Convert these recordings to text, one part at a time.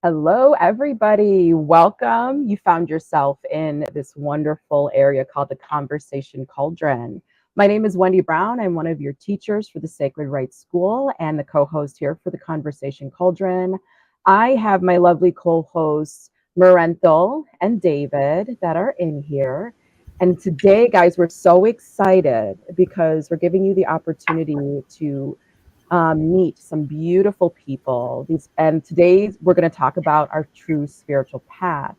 Hello, everybody. Welcome. You found yourself in this wonderful area called the Conversation Cauldron. My name is Wendy Brown. I'm one of your teachers for the Sacred Wright School and the co-host here for the Conversation Cauldron. I have my lovely co-hosts, Marenthal and David, that are in here. And today, guys, we're so excited because we're giving you the opportunity to meet some beautiful people. And today we're going to talk about our true spiritual path.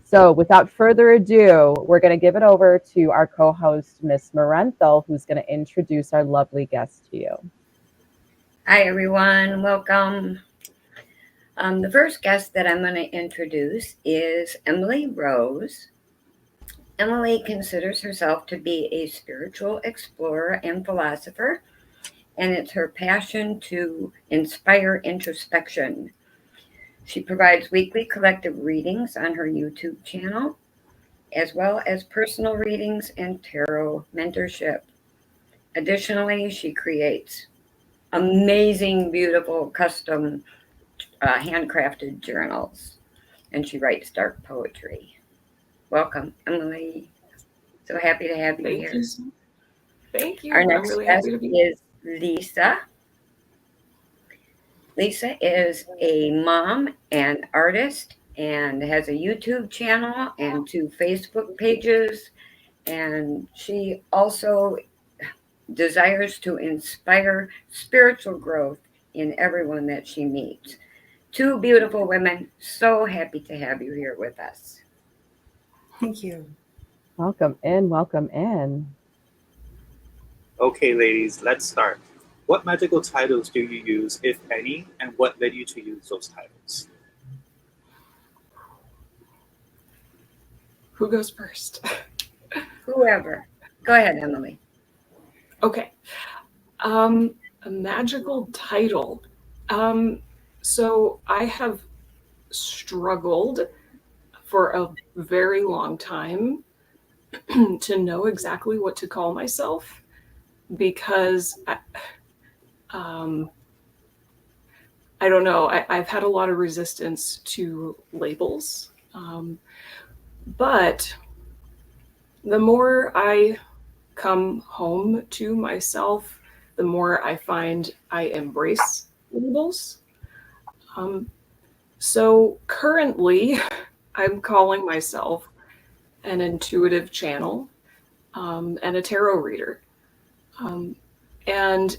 So without further ado, we're going to give it over to our co-host, Miss Marenthal, who's going to introduce our lovely guest to you. Hi, everyone. Welcome. The first guest that I'm going to introduce is Emily Rose. Emily considers herself to be a spiritual explorer and philosopher, and it's her passion to inspire introspection. She provides weekly collective readings on her YouTube channel, as well as personal readings and tarot mentorship. Additionally, she creates amazing, beautiful, custom handcrafted journals, and she writes dark poetry. Welcome, Emily. So happy to have you here. Thank you. Our next guest is Lisa. Lisa is a mom and artist and has a YouTube channel and 2 Facebook pages. And she also desires to inspire spiritual growth in everyone that she meets. 2 beautiful women. So happy to have you here with us. Thank you. Welcome in, welcome in. Okay, ladies, let's start. What magical titles do you use, if any, and what led you to use those titles? Who goes first? Whoever. Go ahead, Emily. Okay. A magical title. So I have struggled for a very long time to know exactly what to call myself, because I don't know. I've had a lot of resistance to labels. But the more I come home to myself, the more I find I embrace labels. So currently, I'm calling myself an intuitive channel and a tarot reader. And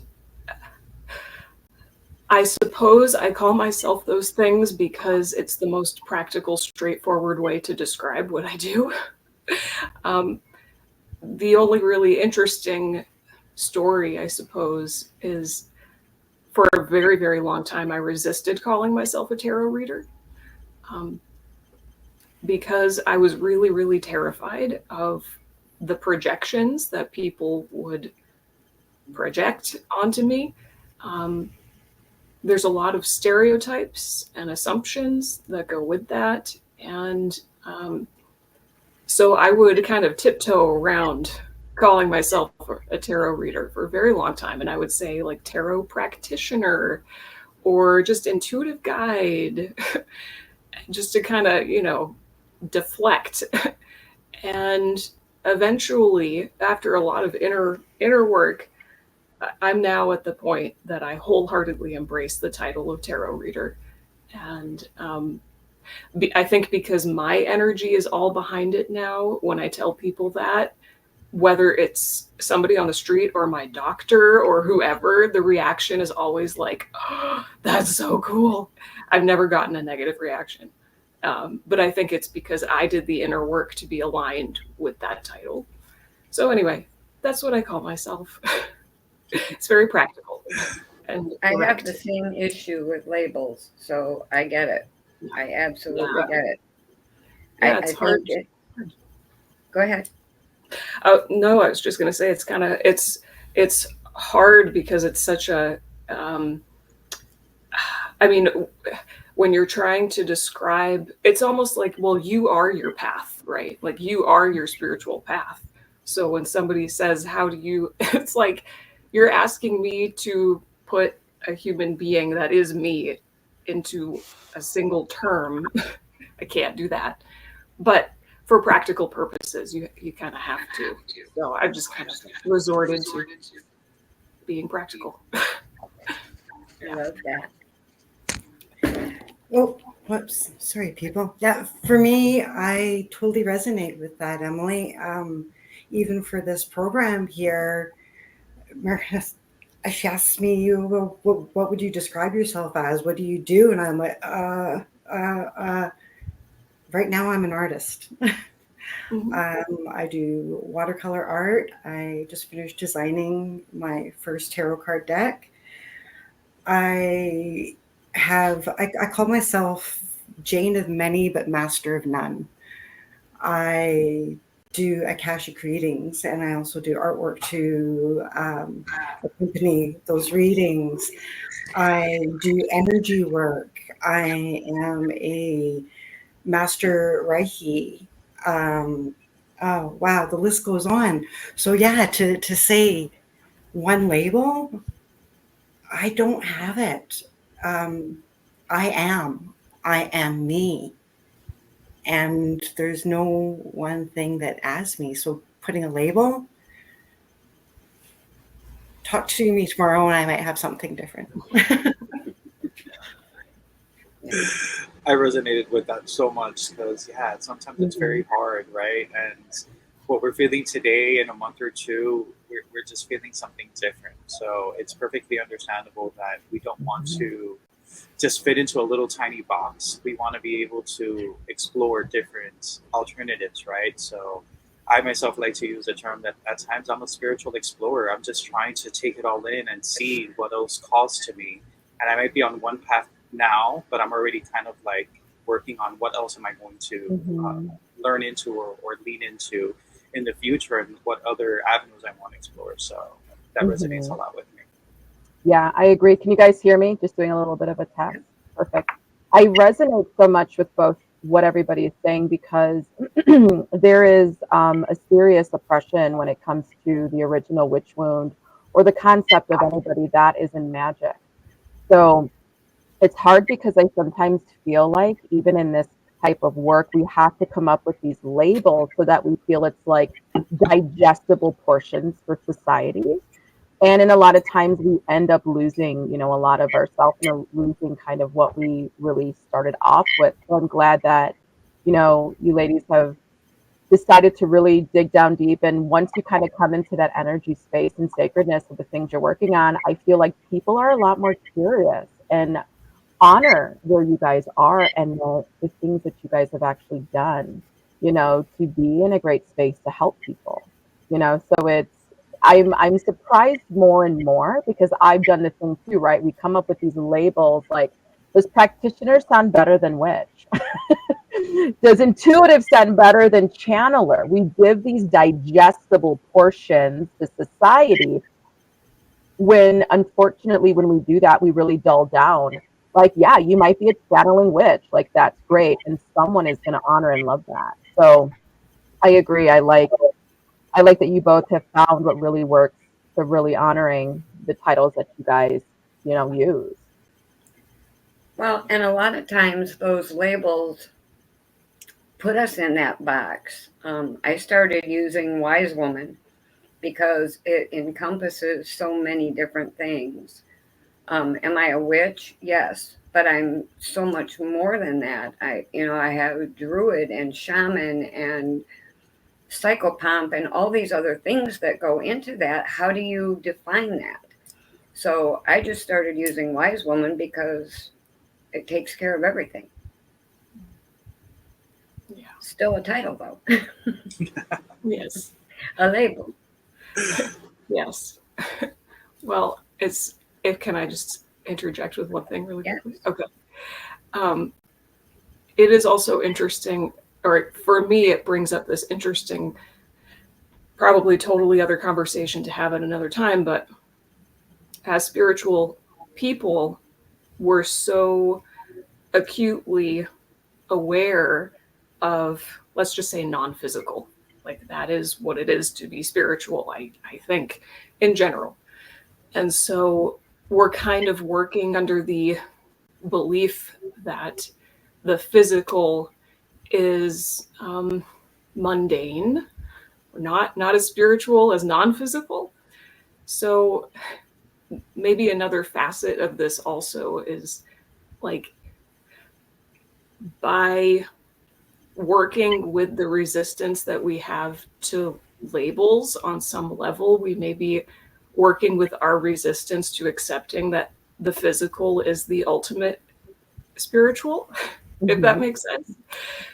I suppose I call myself those things because it's the most practical, straightforward way to describe what I do. The only really interesting story, I suppose, is for a very, very long time, I resisted calling myself a tarot reader because I was really, really terrified of the projections that people would project onto me. There's a lot of stereotypes and assumptions that go with that. And so I would kind of tiptoe around calling myself a tarot reader for a very long time. And I would say like tarot practitioner or just intuitive guide, just to kind of, deflect. And eventually, after a lot of inner work, I'm now at the point that I wholeheartedly embrace the title of tarot reader. And I think because my energy is all behind it now, when I tell people that, whether it's somebody on the street or my doctor or whoever, the reaction is always like, oh, that's so cool. I've never gotten a negative reaction. But I think it's because I did the inner work to be aligned with that title. So anyway, that's what I call myself. It's very practical. And I have direct. the same issue with labels, so I get it. I absolutely get it. Yeah, it's hard. Go ahead. Oh no, I was just going to say it's hard because it's such a. I mean, when you're trying to describe, it's almost like, well, you are your path, right? Like you are your spiritual path. So when somebody says, "How do you?" It's like you're asking me to put a human being that is me into a single term. I can't do that, but for practical purposes, you kind of have to. So I've just kind of resorted to being practical. I love that. Oh, whoops. Sorry, people. Yeah, for me, I totally resonate with that, Emily. Even for this program here, Meredith, she asked me, what would you describe yourself as? What do you do? And I'm like, right now I'm an artist. I do watercolor art. I just finished designing my first tarot card deck. I call myself Jane of many, but master of none. I do Akashic readings, and I also do artwork to accompany those readings. I do energy work. I am a master Reiki. Oh wow, the list goes on. So yeah, to say one label, I don't have it. I am me. And there's no one thing that adds me. So putting a label, talk to me tomorrow and I might have something different. I resonated with that so much because, yeah, sometimes it's very hard, right? And what we're feeling today in a month or two, we're just feeling something different. So it's perfectly understandable that we don't want to just fit into a little tiny box. We want to be able to explore different alternatives, right? So I myself like to use the term that at times I'm a spiritual explorer. I'm just trying to take it all in and see what else calls to me. And I might be on one path now, but I'm already kind of like working on what else am I going to learn into or lean into in the future and what other avenues I want to explore. So that resonates a lot with me. Yeah, I agree. Can you guys hear me? Just doing a little bit of a test. Perfect. I resonate so much with both what everybody is saying because there is a serious oppression when it comes to the original witch wound or the concept of anybody that is in magic. So it's hard because I sometimes feel like even in this type of work, we have to come up with these labels so that we feel it's like digestible portions for society. And in a lot of times we end up losing, a lot of ourselves and losing kind of what we really started off with. So I'm glad that, you ladies have decided to really dig down deep. And once you kind of come into that energy space and sacredness of the things you're working on, I feel like people are a lot more curious and honor where you guys are and the things that you guys have actually done, to be in a great space to help people, so I'm surprised more and more because I've done this thing too, right? We come up with these labels like, does practitioner sound better than witch? Does intuitive sound better than channeler? We give these digestible portions to society when, unfortunately, when we do that, we really dull down. Like, yeah, you might be a channeling witch. Like, that's great. And someone is going to honor and love that. So I agree. I like that you both have found what really works for really honoring the titles that you guys, use. Well, and a lot of times those labels put us in that box. I started using wise woman because it encompasses so many different things. Am I a witch? Yes, but I'm so much more than that. I have druid and shaman and psychopomp and all these other things that go into that. How do you define that? So I just started using wise woman because it takes care of everything. Yeah. Still a title though. Yes. A label. Yes. Well, can I just interject with one thing really quickly? Yes. Okay. It is also interesting, or for me, it brings up this interesting, probably totally other conversation to have at another time, but as spiritual people, we're so acutely aware of, let's just say, non-physical. Like that is what it is to be spiritual, I think, in general. And so we're kind of working under the belief that the physical is mundane, not as spiritual as non-physical. So maybe another facet of this also is like, by working with the resistance that we have to labels on some level, we may be working with our resistance to accepting that the physical is the ultimate spiritual, if that makes sense.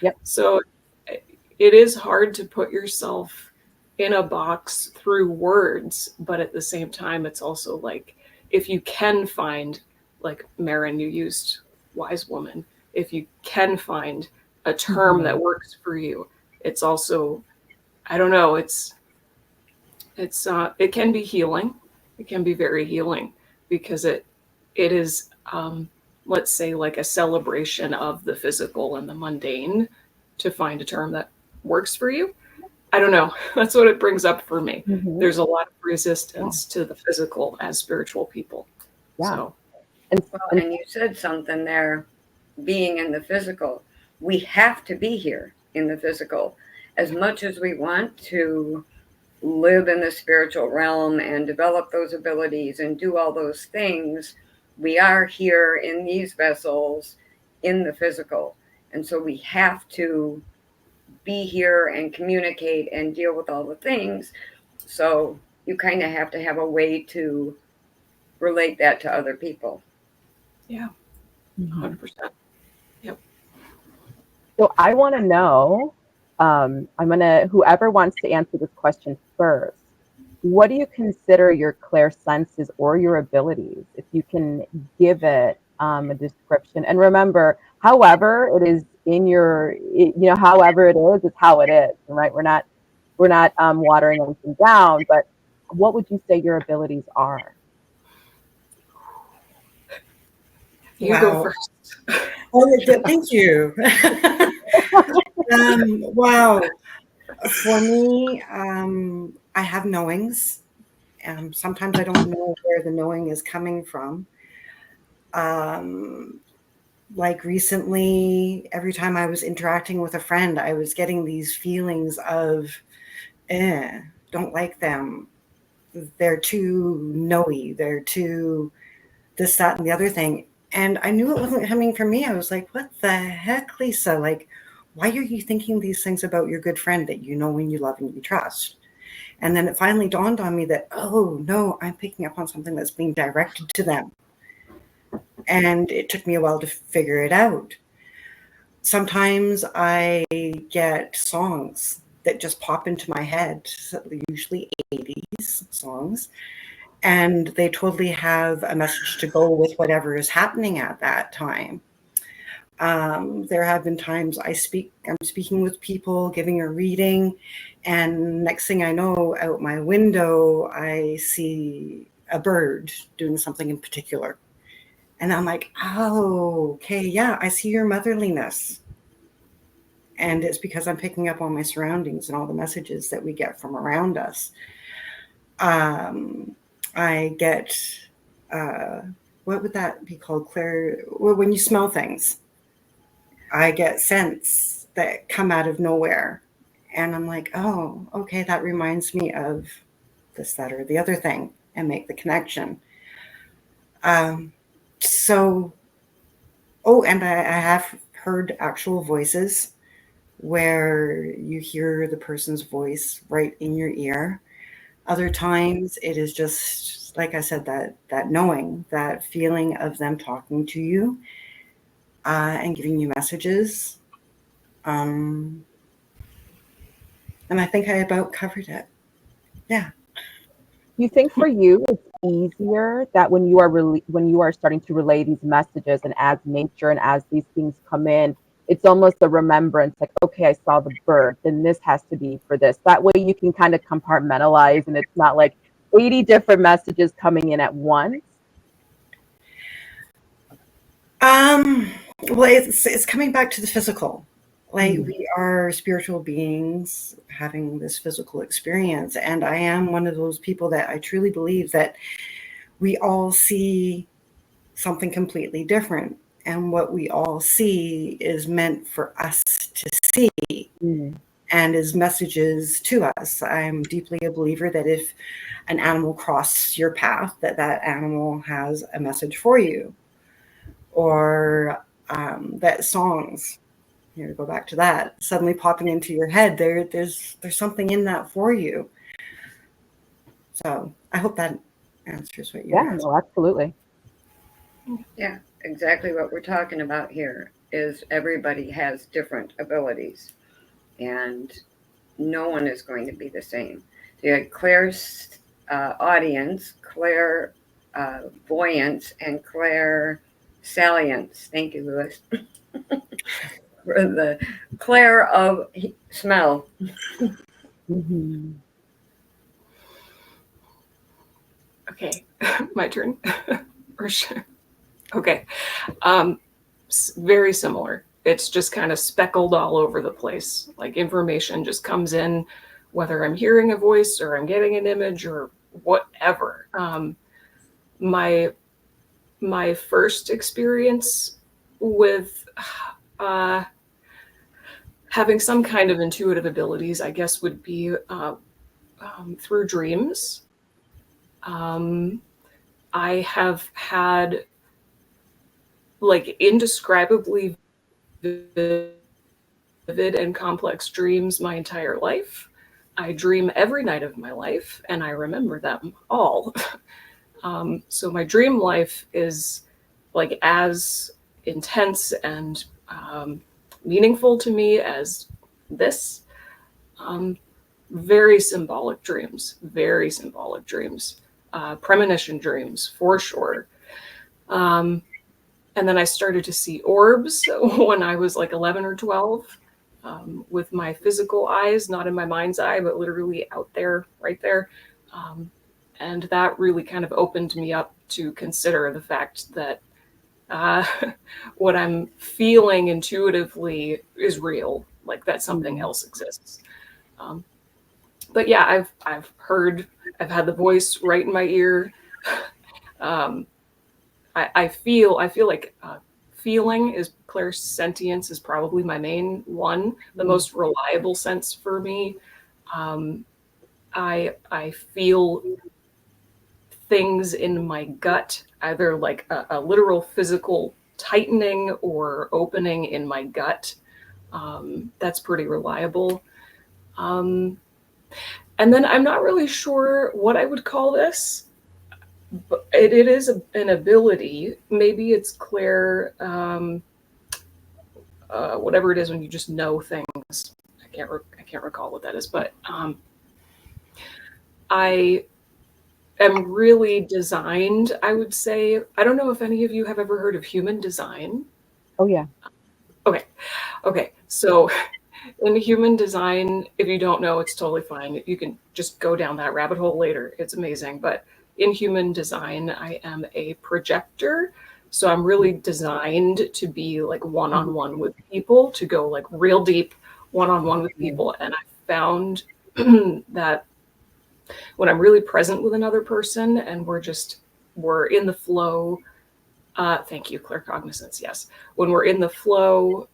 Yep. So it is hard to put yourself in a box through words, but at the same time, it's also like, if you can find, like Marin, you used wise woman, if you can find a term that works for you, it's also, I don't know, it can be healing. It can be very healing because it is, let's say, like a celebration of the physical and the mundane to find a term that works for you. I don't know. That's what it brings up for me. There's a lot of resistance to the physical as spiritual people. Yeah. So. And you said something there, being in the physical. We have to be here in the physical. As much as we want to live in the spiritual realm and develop those abilities and do all those things, we are here in these vessels in the physical. And so we have to be here and communicate and deal with all the things. So you kind of have to have a way to relate that to other people. Yeah, 100%. Yep. So I want to know, whoever wants to answer this question first, what do you consider your clairsenses or your abilities? If you can give it a description. And remember, however it is in your, however it is how it is, right? We're not watering anything down, but what would you say your abilities are? You go first. Oh, thank you. Wow. For me, I have knowings. Sometimes I don't know where the knowing is coming from. Like recently, every time I was interacting with a friend, I was getting these feelings of, don't like them. They're too knowy. They're too this, that, and the other thing. And I knew it wasn't coming from me. I was like, what the heck, Lisa? Like, why are you thinking these things about your good friend that you know and you love and you trust? And then it finally dawned on me that, oh, no, I'm picking up on something that's being directed to them. And it took me a while to figure it out. Sometimes I get songs that just pop into my head, usually 80s songs. And they totally have a message to go with whatever is happening at that time. There have been times I'm speaking with people, giving a reading, and next thing I know, out my window, I see a bird doing something in particular. And I'm like, oh, okay, yeah, I see your motherliness. And it's because I'm picking up on my surroundings and all the messages that we get from around us. I get, what would that be called? Well, when you smell things, I get scents that come out of nowhere. And I'm like, oh, okay, that reminds me of this, that, or the other thing, and make the connection. And I have heard actual voices where you hear the person's voice right in your ear. Other times it is just, like I said, that knowing, that feeling of them talking to you and giving you messages. And I think I about covered it. Yeah. Do you think for you, easier that when you are when you are starting to relay these messages, and as nature and as these things come in, it's almost a remembrance, like, okay, I saw the bird, then this has to be for this. That way you can kind of compartmentalize, and it's not like 80 different messages coming in at once. Well, it's coming back to the physical. Like, we are spiritual beings having this physical experience. And I am one of those people that I truly believe that we all see something completely different. And what we all see is meant for us to see and is messages to us. I'm deeply a believer that if an animal crosses your path, that animal has a message for you. Or that songs, here to go back to that, suddenly popping into your head, there's something in that for you. So I hope that answers what you're asking. No, absolutely. Yeah, exactly what we're talking about here is everybody has different abilities, and no one is going to be the same. So you had Claire's audience, Claire voyance, and Claire salience. Thank you, Louis. For the Claire of smell. Okay, my turn. Okay, very similar. It's just kind of speckled all over the place. Like, information just comes in, whether I'm hearing a voice or I'm getting an image or whatever. My first experience with having some kind of intuitive abilities, I guess, would be through dreams. I have had like indescribably vivid and complex dreams my entire life. I dream every night of my life, and I remember them all. So my dream life is like as intense and meaningful to me as this. Very symbolic dreams, premonition dreams for sure. And then I started to see orbs when I was like 11 or 12 with my physical eyes, not in my mind's eye, but literally out there, right there. And that really kind of opened me up to consider the fact that what I'm feeling intuitively is real, like that something else exists. But yeah, I've had the voice right in my ear. I feel like feeling is clairsentience is probably my main one, the most reliable sense for me. I feel things in my gut, either like a literal physical tightening or opening in my gut. That's pretty reliable. And then I'm not really sure what I would call this. But it is an ability. Maybe it's clair, whatever it is when you just know things. I can't recall what that is, but I am really designed, I would say. I don't know if any of you have ever heard of human design. Oh yeah. Okay. So in human design, if you don't know, it's totally fine. You can just go down that rabbit hole later. It's amazing. But in human design, I am a projector. So I'm really designed to be like one-on-one with people, to go like real deep one-on-one with people. And I found that when I'm really present with another person and we're in the flow, thank you, claircognizance, yes. When we're in the flow,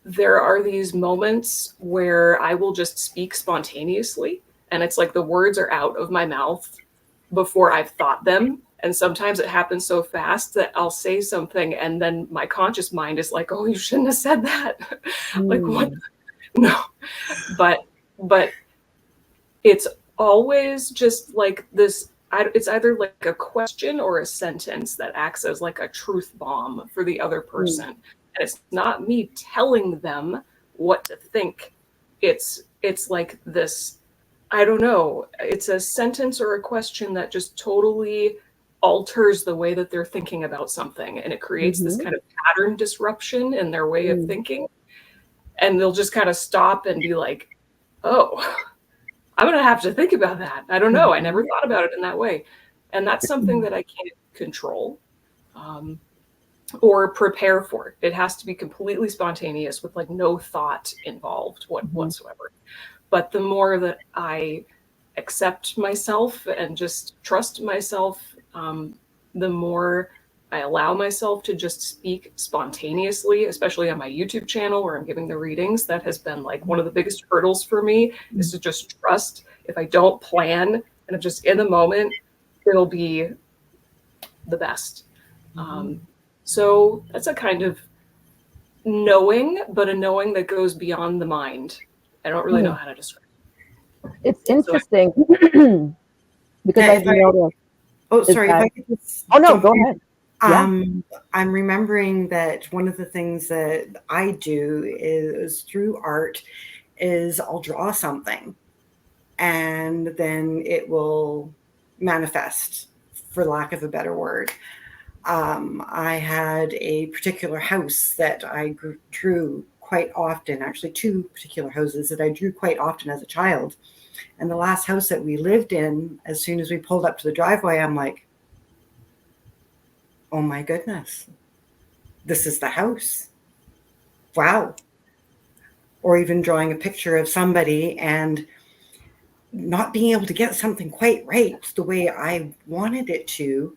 there are these moments where I will just speak spontaneously. And it's like the words are out of my mouth before I've thought them. And sometimes it happens so fast that I'll say something and then my conscious mind is like, oh, you shouldn't have said that. Like, what? No. But it's always just like this. It's either like a question or a sentence that acts as like a truth bomb for the other person. And it's not me telling them what to think. It's like this I don't know. It's a sentence or a question that just totally alters the way that they're thinking about something. And it creates this Mm-hmm. kind of pattern disruption in their way of Mm-hmm. thinking. And they'll just kind of stop and be like, oh, I'm going to have to think about that. I don't know. I never thought about it in that way. And that's something that I can't control or prepare for. It has to be completely spontaneous with like no thought involved whatsoever. But the more that I accept myself and just trust myself, the more I allow myself to just speak spontaneously, especially on my YouTube channel where I'm giving the readings. That has been like one of the biggest hurdles for me, is to just trust. If I don't plan and I'm just in the moment, it'll be the best. So that's a kind of knowing, but a knowing that goes beyond the mind. I don't really know how to describe it. It's interesting because Yeah, I've noticed. sorry, if That, I could just oh no, jump go in. ahead. Yeah. I'm remembering that one of the things that I do is through art is I'll draw something and then it will manifest, for lack of a better word. I had a particular house that I drew quite often, actually two particular houses that I drew quite often as a child. And the last house that we lived in, as soon as we pulled up to the driveway, I'm like, oh my goodness, this is the house. Wow. Or even drawing a picture of somebody and not being able to get something quite right the way I wanted it to.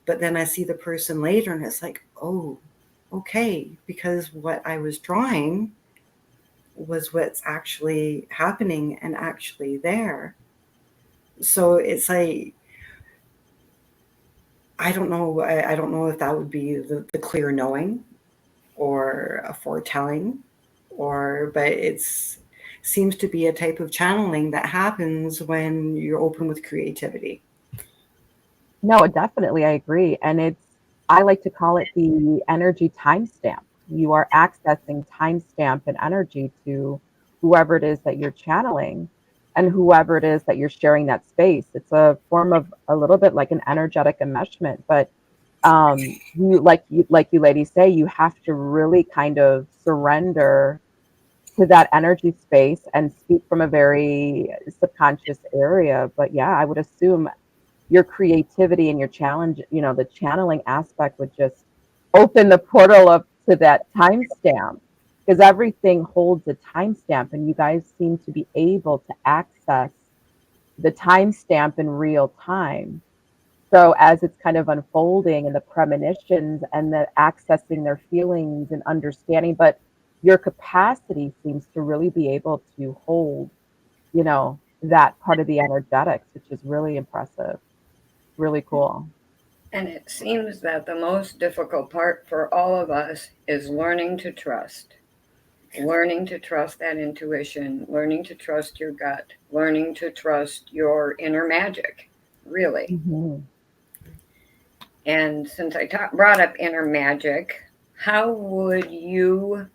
But then I see the person later and it's like, oh, okay, because what I was drawing was what's actually happening and actually there. So it's like, I don't know. I don't know if that would be the clear knowing or a foretelling, but it's seems to be a type of channeling that happens when you're open with creativity. No, definitely, I agree. And I like to call it the energy timestamp. You are accessing timestamp and energy to whoever it is that you're channeling and whoever it is that you're sharing that space. It's a form of a little bit like an energetic enmeshment, but you ladies say, you have to really kind of surrender to that energy space and speak from a very subconscious area. But yeah, I would assume your creativity and your challenge, the channeling aspect would just open the portal up to that timestamp, because everything holds a timestamp and you guys seem to be able to access the timestamp in real time. So as it's kind of unfolding and the premonitions and the accessing their feelings and understanding, but your capacity seems to really be able to hold, that part of the energetics, which is really impressive. Really cool. And it seems that the most difficult part for all of us is learning to trust. Learning to trust that intuition, learning to trust your gut, learning to trust your inner magic, really. Mm-hmm. And since I brought up inner magic, how would you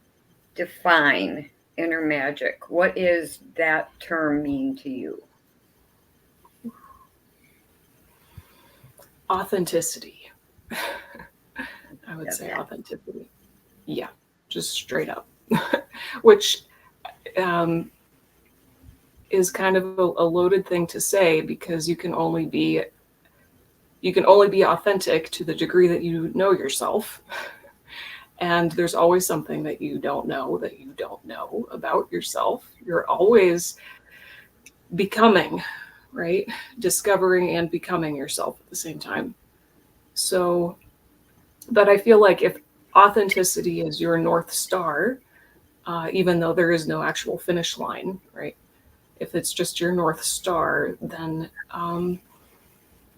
define inner magic? What is that term mean to you? Authenticity. I would say authenticity. Yeah, just straight up. Which is kind of a loaded thing to say, because you can only be authentic to the degree that you know yourself. And there's always something that you don't know about yourself. You're always becoming, right? Discovering and becoming yourself at the same time. So, but I feel like if authenticity is your North Star, even though there is no actual finish line, right? If it's just your North Star, then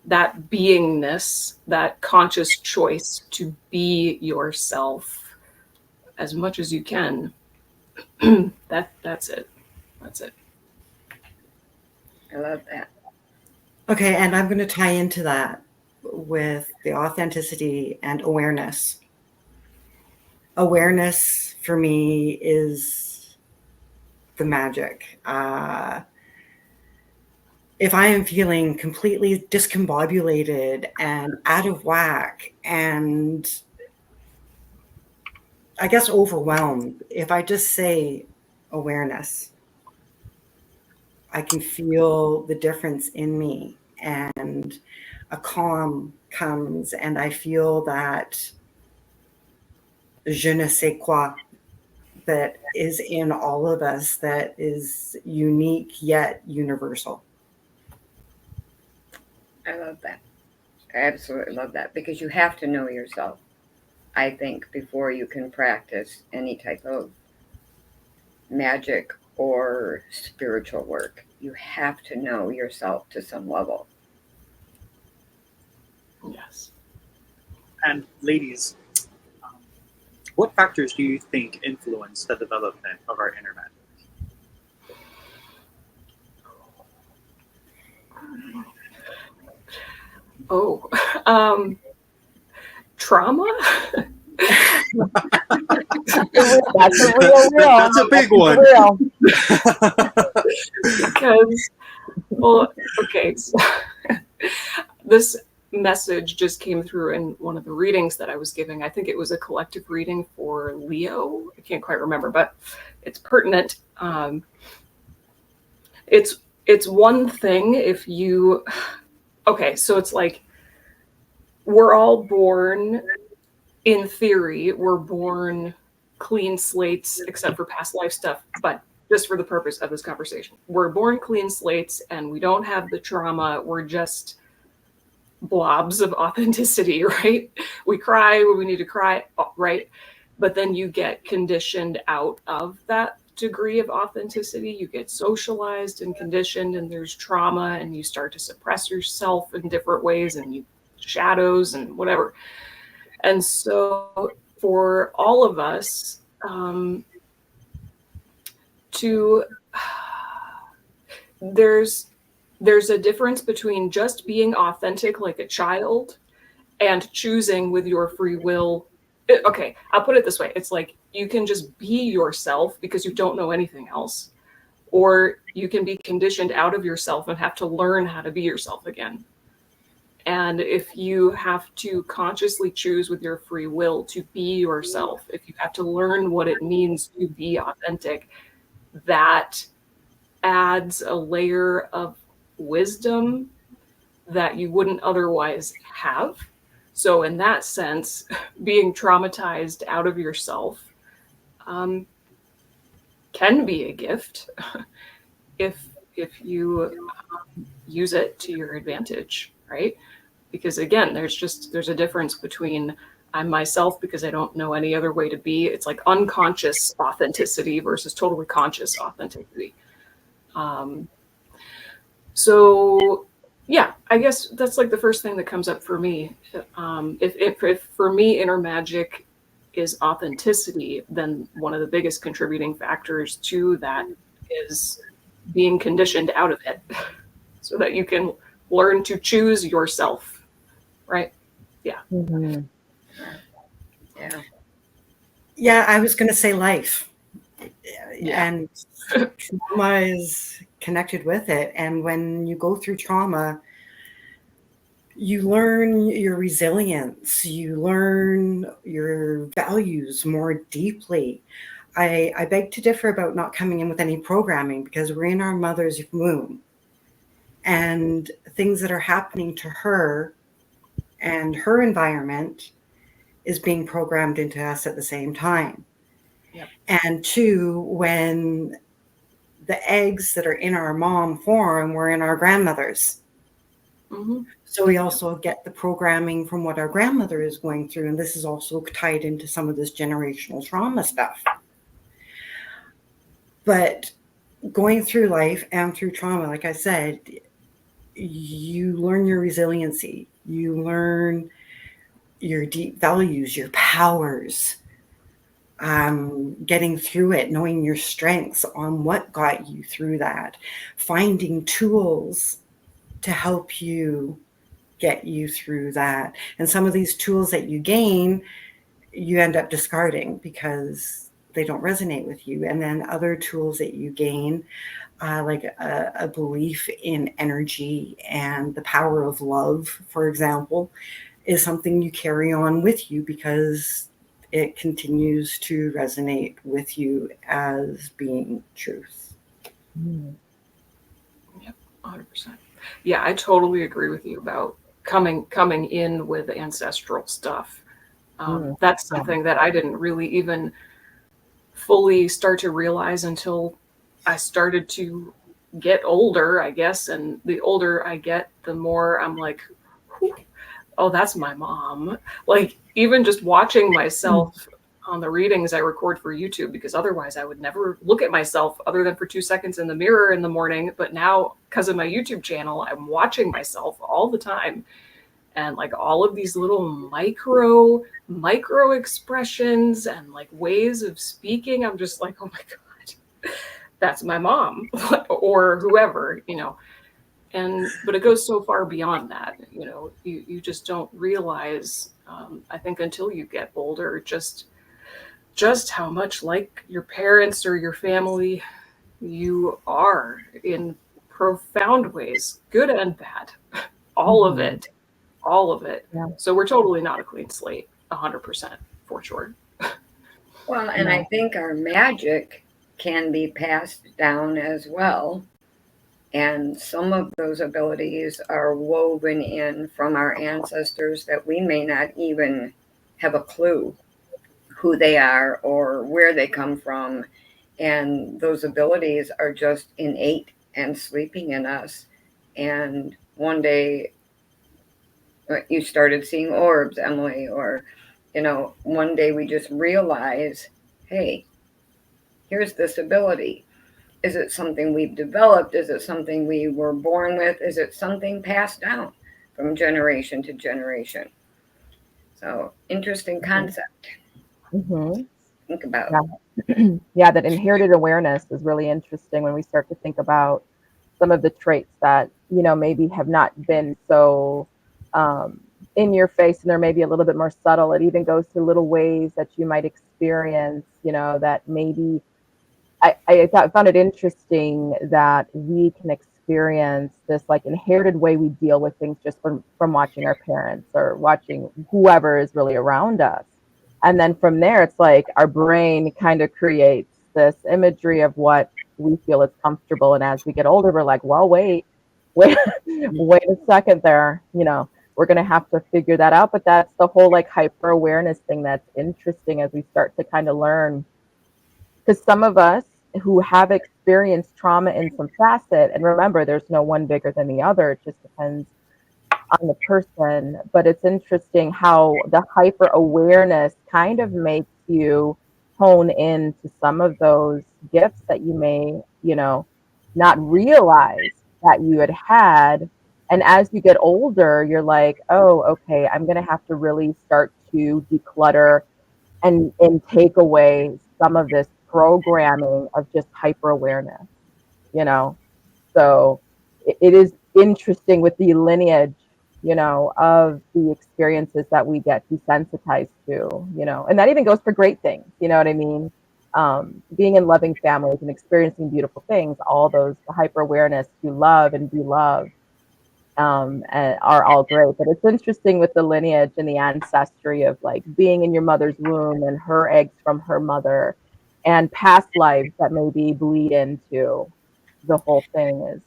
that beingness, that conscious choice to be yourself as much as you can, that's it. That's it. I love that. Okay, and I'm going to tie into that with the authenticity and awareness. Awareness for me is the magic. if I am feeling completely discombobulated and out of whack and I guess overwhelmed, if I just say awareness, I can feel the difference in me, and a calm comes, and I feel that je ne sais quoi that is in all of us that is unique yet universal. I love that. I absolutely love that, because you have to know yourself, I think, before you can practice any type of magic or spiritual work. You have to know yourself to some level. Yes. And ladies, what factors do you think influence the development of our inner magic? Oh, trauma? That's a real. That's a big one. Real. Because, well, okay, so this message just came through in one of the readings that I was giving. I think it was a collective reading for Leo. I can't quite remember, but it's pertinent. It's one thing if you, okay, so it's like we're all born, in theory, we're born clean slates, except for past life stuff, but just for the purpose of this conversation, we're born clean slates and we don't have the trauma. We're just blobs of authenticity, right? We cry when we need to cry, right? But then you get conditioned out of that degree of authenticity. You get socialized and conditioned, and there's trauma, and you start to suppress yourself in different ways, and you shadows and whatever. And so for all of us, there's a difference between just being authentic like a child and choosing with your free will. Okay, I'll put it this way. It's like you can just be yourself because you don't know anything else, or you can be conditioned out of yourself and have to learn how to be yourself again. And if you have to consciously choose with your free will to be yourself, if you have to learn what it means to be authentic, that adds a layer of wisdom that you wouldn't otherwise have. So in that sense, being traumatized out of yourself can be a gift if you use it to your advantage, right? Because again, there's a difference between I'm myself because I don't know any other way to be. It's like unconscious authenticity versus totally conscious authenticity. So yeah, I guess that's like the first thing that comes up for me. If for me, inner magic is authenticity, then one of the biggest contributing factors to that is being conditioned out of it so that you can learn to choose yourself, right? Yeah. Mm-hmm. Yeah, I was going to say life. Yeah. And trauma is connected with it. And when you go through trauma, you learn your resilience, you learn your values more deeply. I beg to differ about not coming in with any programming because we're in our mother's womb. And things that are happening to her and her environment is being programmed into us at the same time. Yep. And two, when the eggs that are in our mom form were in our grandmothers. Mm-hmm. So we also get the programming from what our grandmother is going through. And this is also tied into some of this generational trauma stuff. But going through life and through trauma, like I said, you learn your resiliency. You learn your deep values, your powers, getting through it, knowing your strengths on what got you through that, finding tools to help you get you through that. And some of these tools that you gain, you end up discarding because they don't resonate with you. And then other tools that you gain, like a belief in energy and the power of love, for example, is something you carry on with you because it continues to resonate with you as being truth. Mm. Yep, 100%. Yeah, I totally agree with you about coming in with ancestral stuff. That's something that I didn't really even fully start to realize until I started to get older, I guess. And the older I get, the more I'm like, oh, that's my mom. Like, even just watching myself on the readings I record for YouTube, because otherwise I would never look at myself other than for 2 seconds in the mirror in the morning. But now, because of my YouTube channel, I'm watching myself all the time. And like all of these little micro expressions and like ways of speaking, I'm just like, oh my God, that's my mom or whoever, you know. But it goes so far beyond that, you know. You just don't realize, I think, until you get older, just how much like your parents or your family you are in profound ways, good and bad, all of it. Yeah. So we're totally not a clean slate, 100% for sure. Well, and I think our magic can be passed down as well. And some of those abilities are woven in from our ancestors that we may not even have a clue who they are or where they come from. And those abilities are just innate and sleeping in us. And one day you started seeing orbs, Emily, or, you know, one day we just realize, hey, here's this ability. Is it something we've developed? Is it something we were born with? Is it something passed down from generation to generation? So, interesting concept. Mm-hmm. Think about. Yeah. Yeah, that inherited awareness is really interesting when we start to think about some of the traits that, you know, maybe have not been so in your face, and they're maybe a little bit more subtle. It even goes to little ways that you might experience, you know, that maybe I found it interesting that we can experience this like inherited way we deal with things just from watching our parents or watching whoever is really around us. And then from there, it's like our brain kind of creates this imagery of what we feel is comfortable. And as we get older, we're like, well, wait, wait a second there. You know, we're going to have to figure that out. But that's the whole like hyper awareness thing that's interesting as we start to kind of learn. Because some of us who have experienced trauma in some facet, and remember, there's no one bigger than the other, it just depends on the person. But it's interesting how the hyper awareness kind of makes you hone in to some of those gifts that you may, you know, not realize that you had. And as you get older, you're like, oh, okay, I'm going to have to really start to declutter and take away some of this programming of just hyper awareness, you know. So it is interesting with the lineage, you know, of the experiences that we get desensitized to, you know, and that even goes for great things, you know what I mean? Being in loving families and experiencing beautiful things, all those hyper awareness to love and be loved and are all great. But it's interesting with the lineage and the ancestry of like being in your mother's womb and her eggs from her mother and past lives that maybe bleed into the whole thing is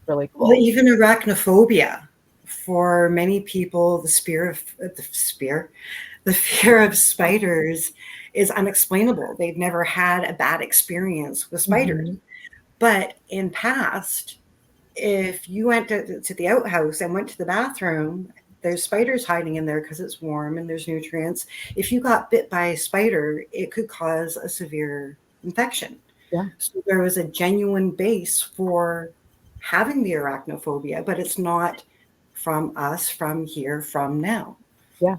really cool. Well, even arachnophobia. For many people, the fear of spiders is unexplainable. They've never had a bad experience with spiders. Mm-hmm. But in past, if you went to the outhouse and went to the bathroom, there's spiders hiding in there because it's warm and there's nutrients. If you got bit by a spider, it could cause a severe infection. Yeah. So there was a genuine base for having the arachnophobia, but it's not from us, from here, from now. Yeah.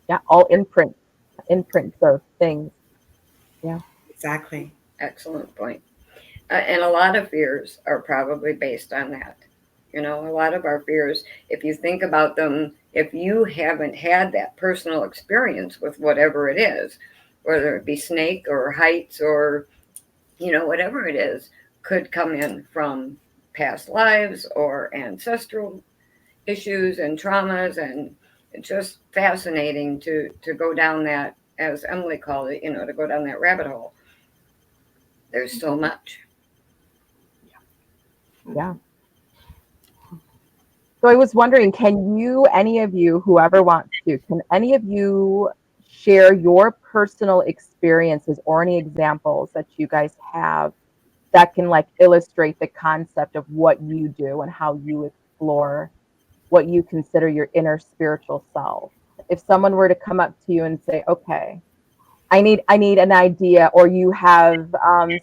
Yeah. All imprints of things. Yeah. Exactly. Excellent point. And a lot of fears are probably based on that. You know, a lot of our fears, if you think about them, if you haven't had that personal experience with whatever it is, whether it be snake or heights or, you know, whatever it is, could come in from past lives or ancestral issues and traumas, and it's just fascinating to go down that, as Emily called it, to go down that rabbit hole. There's so much. Yeah. So I was wondering, any of you, whoever wants to, can any of you share your personal experiences or any examples that you guys have that can like illustrate the concept of what you do and how you explore what you consider your inner spiritual self? If someone were to come up to you and say, okay, I need an idea, or you have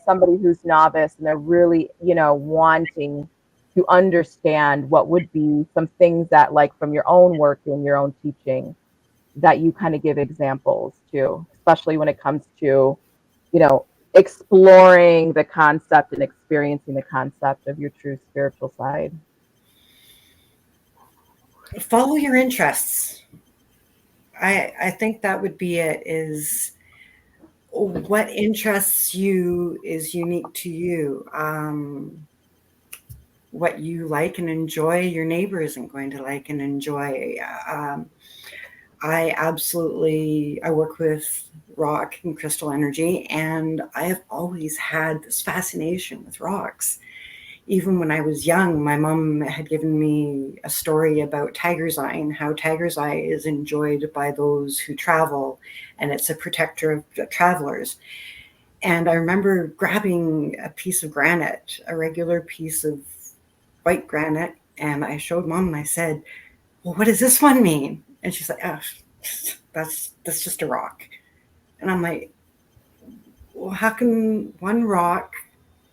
somebody who's novice and they're really, wanting to understand what would be some things that, like, from your own work and your own teaching, that you kind of give examples to, especially when it comes to, exploring the concept and experiencing the concept of your true spiritual side. Follow your interests. I think that would be it, is what interests you is unique to you. What you like and enjoy, your neighbor isn't going to like and enjoy. I work with rock and crystal energy, and I have always had this fascination with rocks. Even when I was young, my mom had given me a story about tiger's eye and how tiger's eye is enjoyed by those who travel, and it's a protector of travelers. And I remember grabbing a piece of granite, a regular piece of white granite, and I showed Mom and I said, well, what does this one mean? And she's like, oh, that's just a rock. And I'm like, well, how can one rock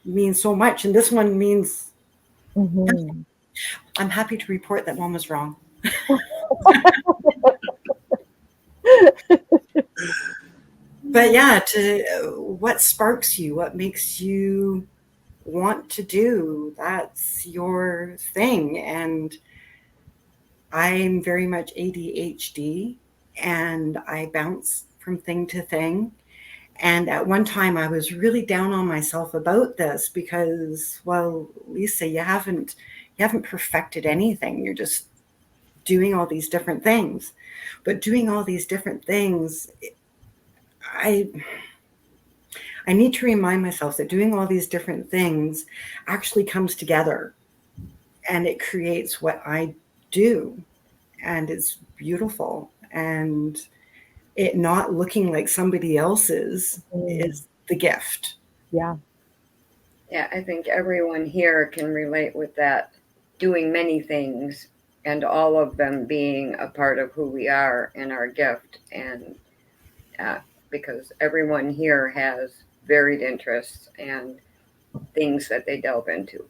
mean so much and this one means nothing? I'm happy to report that Mom was wrong. But yeah, what sparks you, what makes you want to do, that's your thing. And I'm very much ADHD, and I bounce from thing to thing. And at one time I was really down on myself about this because, well, Lisa, you haven't perfected anything. You're just doing all these different things. But doing all these different things, I need to remind myself that doing all these different things actually comes together and it creates what I do. And it's beautiful. And it not looking like somebody else's is the gift. Yeah. Yeah, I think everyone here can relate with that, doing many things and all of them being a part of who we are and our gift. And because everyone here has varied interests and things that they delve into.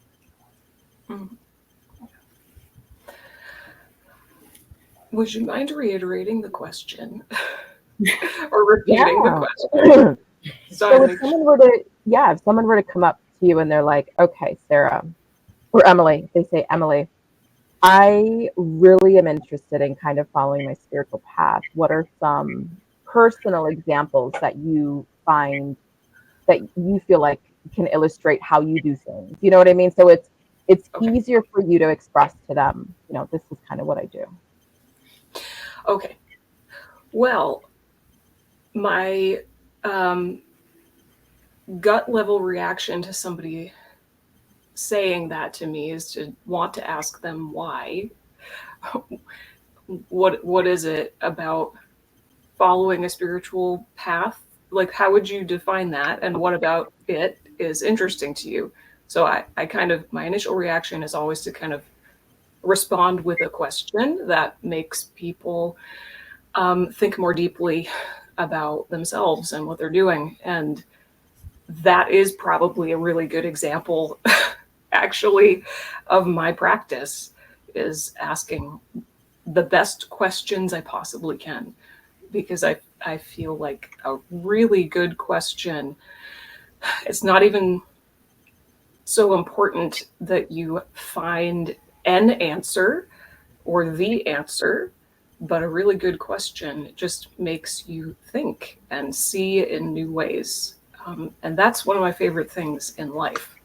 Mm-hmm. Would you mind reiterating the question or repeating the question? So if someone were to come up to you and they're like, okay, Sarah, or Emily, they say, Emily, I really am interested in kind of following my spiritual path. What are some personal examples that you find that you feel like can illustrate how you do things? You know what I mean? So it's okay. Easier for you to express to them, this is kind of what I do. Okay. Well, my gut level reaction to somebody saying that to me is to want to ask them why. What is it about following a spiritual path? Like, how would you define that? And what about it is interesting to you? So I kind of, my initial reaction is always to kind of respond with a question that makes people think more deeply about themselves and what they're doing. And that is probably a really good example, actually, of my practice, is asking the best questions I possibly can. Because I feel like a really good question, it's not even so important that you find an answer or the answer, but a really good question just makes you think and see in new ways. And that's one of my favorite things in life,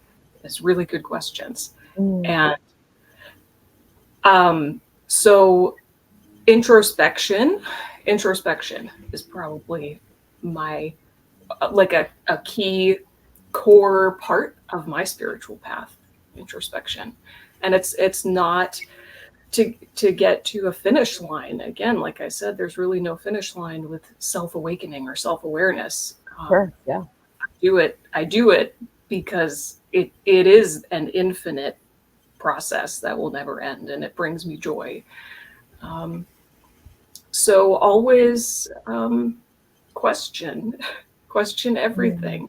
It's really good questions. Mm. And so introspection is probably my like a key core part of my spiritual path, introspection. And it's not to get to a finish line. Again, like I said, there's really no finish line with self-awakening or self-awareness. Sure. Yeah. I do it because it is an infinite process that will never end, and it brings me joy. So always question everything.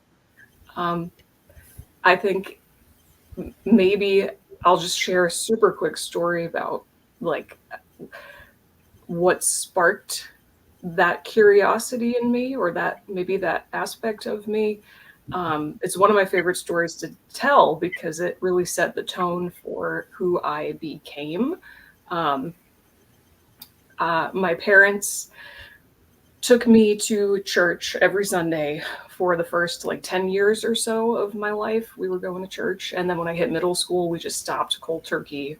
I think maybe I'll just share a super quick story about like what sparked that curiosity in me, or that maybe that aspect of me. It's one of my favorite stories to tell because it really set the tone for who I became. My parents took me to church every Sunday for the first like 10 years or so of my life. We were going to church. And then when I hit middle school, we just stopped cold turkey.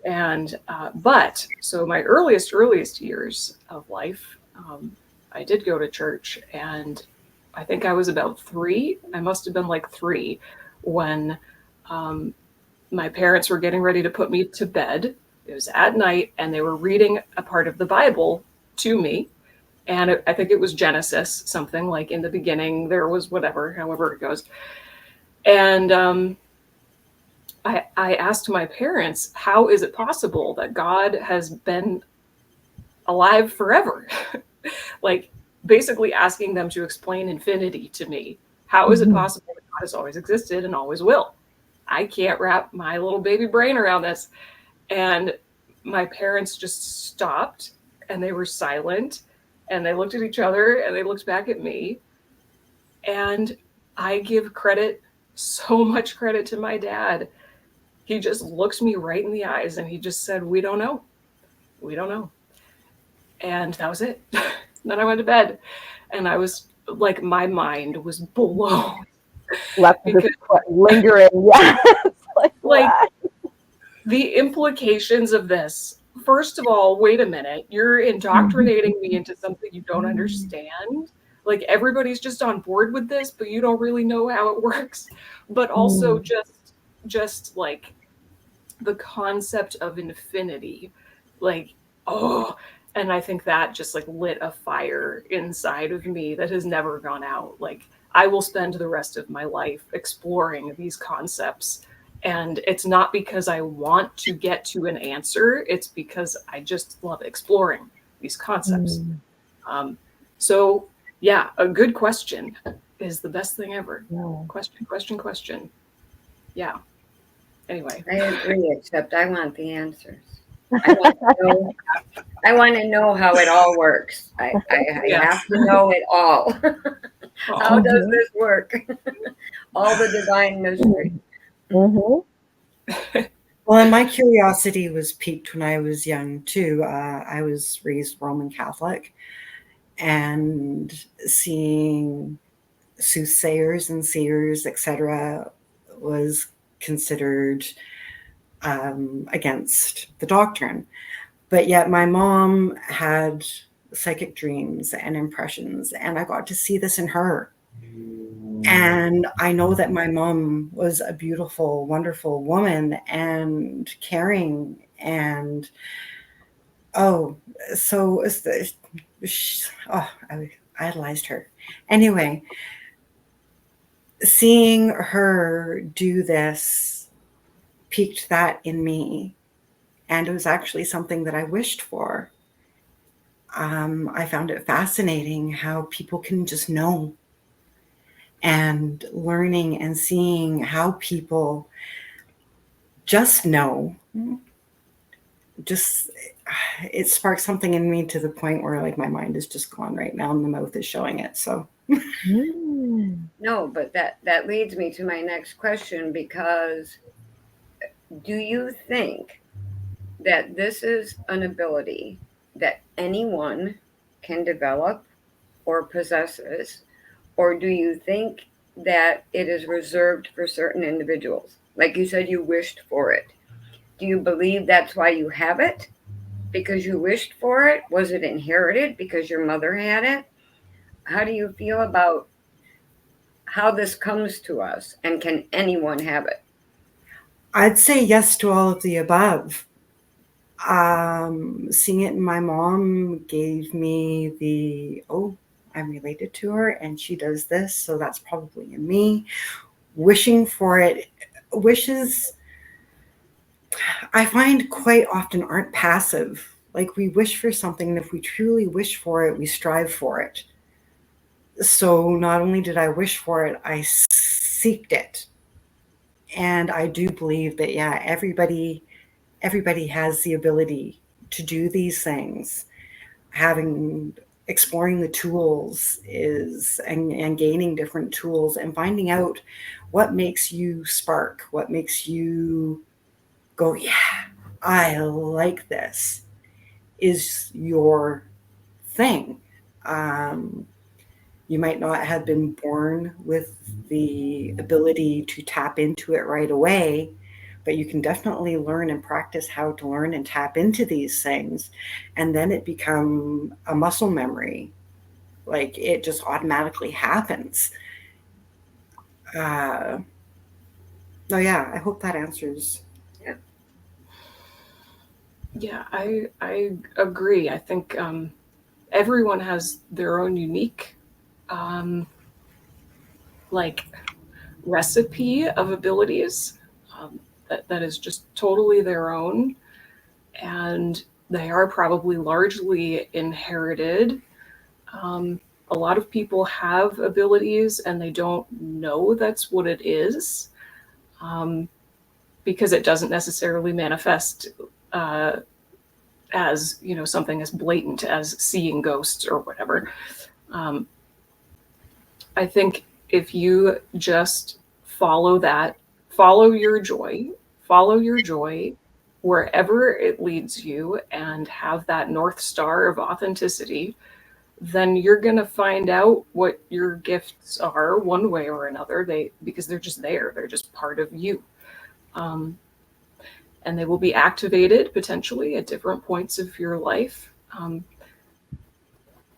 And, but so my earliest years of life, I did go to church, and I think I was about 3. I must have been like 3 when my parents were getting ready to put me to bed. It was at night, and they were reading a part of the Bible to me. And I think it was Genesis, something like in the beginning, there was whatever, however it goes. And I asked my parents, how is it possible that God has been alive forever? Like basically asking them to explain infinity to me. How is it possible that God has always existed and always will? I can't wrap my little baby brain around this. And my parents just stopped, and they were silent, and they looked at each other, and they looked back at me. And I give credit, so much credit, to my dad. He just looked me right in the eyes, and he just said, "We don't know. We don't know." And that was it. Then I went to bed, and I was like, my mind was blown. Left Because, lingering. Yeah. like the implications of this. First of all, wait a minute. You're indoctrinating me into something you don't understand. Like everybody's just on board with this, but you don't really know how it works. But also just like the concept of infinity. Like, oh, and I think that just like lit a fire inside of me that has never gone out. Like I will spend the rest of my life exploring these concepts. And it's not because I want to get to an answer. It's because I just love exploring these concepts. So yeah, a good question is the best thing ever. Yeah. Question. Yeah. Anyway. I agree, except I want the answers. I want to know how it all works. I have to know it all. How does this work? All the divine mystery. Well, and my curiosity was piqued when I was young too. I was raised Roman Catholic, and seeing soothsayers and seers, etc., was considered against the doctrine. But yet my mom had psychic dreams and impressions, and I got to see this in her. And I know that my mom was a beautiful, wonderful woman, and caring, and I idolized her. Anyway, seeing her do this piqued that in me, and it was actually something that I wished for. I found it fascinating how people can just know, and learning and seeing how people just know. Just it sparked something in me to the point where like my mind is just gone right now, and the mouth is showing it. So no, but that leads me to my next question, because do you think that this is an ability that anyone can develop or possesses, or do you think that it is reserved for certain individuals? Like you said, you wished for it. Do you believe that's why you have it? Because you wished for it? Was it inherited because your mother had it? How do you feel about how this comes to us, and can anyone have it? I'd say yes to all of the above. Seeing it in my mom gave me the, oh, I'm related to her and she does this, so that's probably in me. Wishing for it, wishes, I find quite often aren't passive. Like we wish for something, and if we truly wish for it, we strive for it. So not only did I wish for it, I seeked it. And I do believe that, yeah, everybody has the ability to do these things. Having exploring the tools is and gaining different tools and finding out what makes you spark, what makes you go, yeah, I like this, is your thing. You might not have been born with the ability to tap into it right away, but you can definitely learn and practice how to learn and tap into these things. And then it become a muscle memory. Like it just automatically happens. Oh yeah, I hope that answers. Yeah, I agree. I think everyone has their own unique like recipe of abilities that is just totally their own, and they are probably largely inherited. A lot of people have abilities and they don't know that's what it is, because it doesn't necessarily manifest as, you know, something as blatant as seeing ghosts or whatever. I think if you just follow your joy wherever it leads you, and have that North Star of authenticity, then you're going to find out what your gifts are one way or another. Because they're just there. They're just part of you. And they will be activated potentially at different points of your life.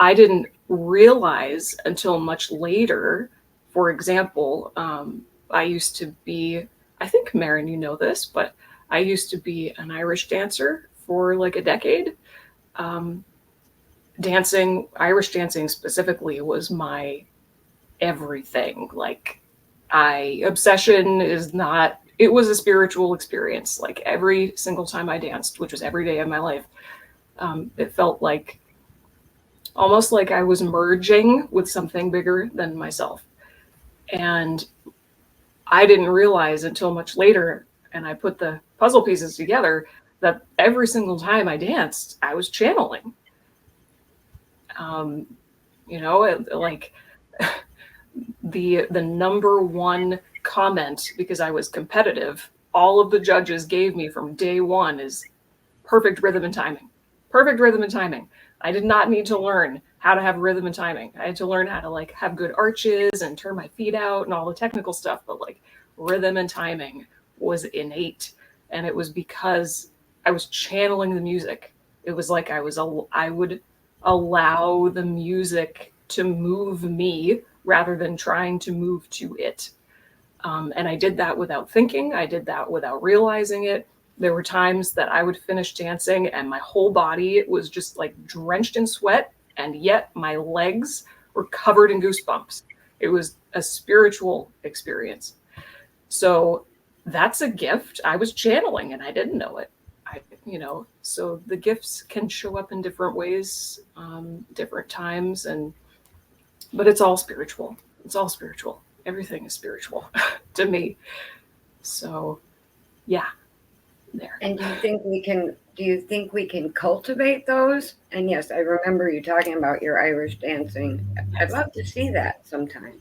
I didn't realize until much later, for example, I used to be, I think, Marin, you know this, but I used to be an Irish dancer for like a decade. Irish dancing specifically was my everything. Like, obsession is not, it was a spiritual experience. Like every single time I danced, which was every day of my life, it felt like almost like I was merging with something bigger than myself. And I didn't realize until much later, and I put the puzzle pieces together, that every single time I danced, I was channeling. You know, like the number one comment, because I was competitive, all of the judges gave me from day one is perfect rhythm and timing. Perfect rhythm and timing. I did not need to learn how to have rhythm and timing. I had to learn how to like have good arches and turn my feet out and all the technical stuff, but like rhythm and timing was innate. And it was because I was channeling the music. It was like I would allow the music to move me rather than trying to move to it. And I did that without thinking. I did that without realizing it. There were times that I would finish dancing and my whole body was just like drenched in sweat, and yet my legs were covered in goosebumps. It was a spiritual experience. So that's a gift. I was channeling and I didn't know it. So the gifts can show up in different ways, different times, but it's all spiritual. It's all spiritual. Everything is spiritual to me. So, yeah. There. And do you think we can cultivate those? And yes, I remember you talking about your Irish dancing. I'd love to see that sometime.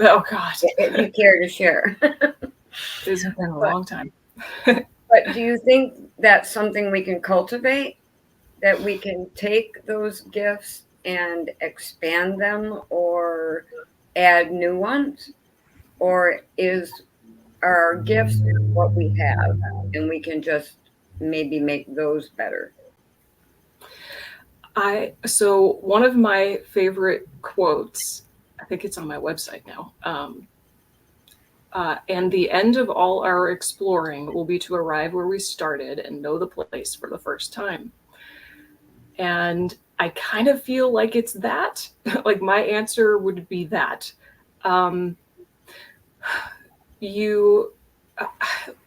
Oh God. If you care to share. It's been a long time. But do you think that's something we can cultivate? That we can take those gifts and expand them or add new ones? or are our gifts what we have, and we can just maybe make those better? So one of my favorite quotes, I think it's on my website now. And the end of all our exploring will be to arrive where we started and know the place for the first time. And I kind of feel like it's that. Like my answer would be that.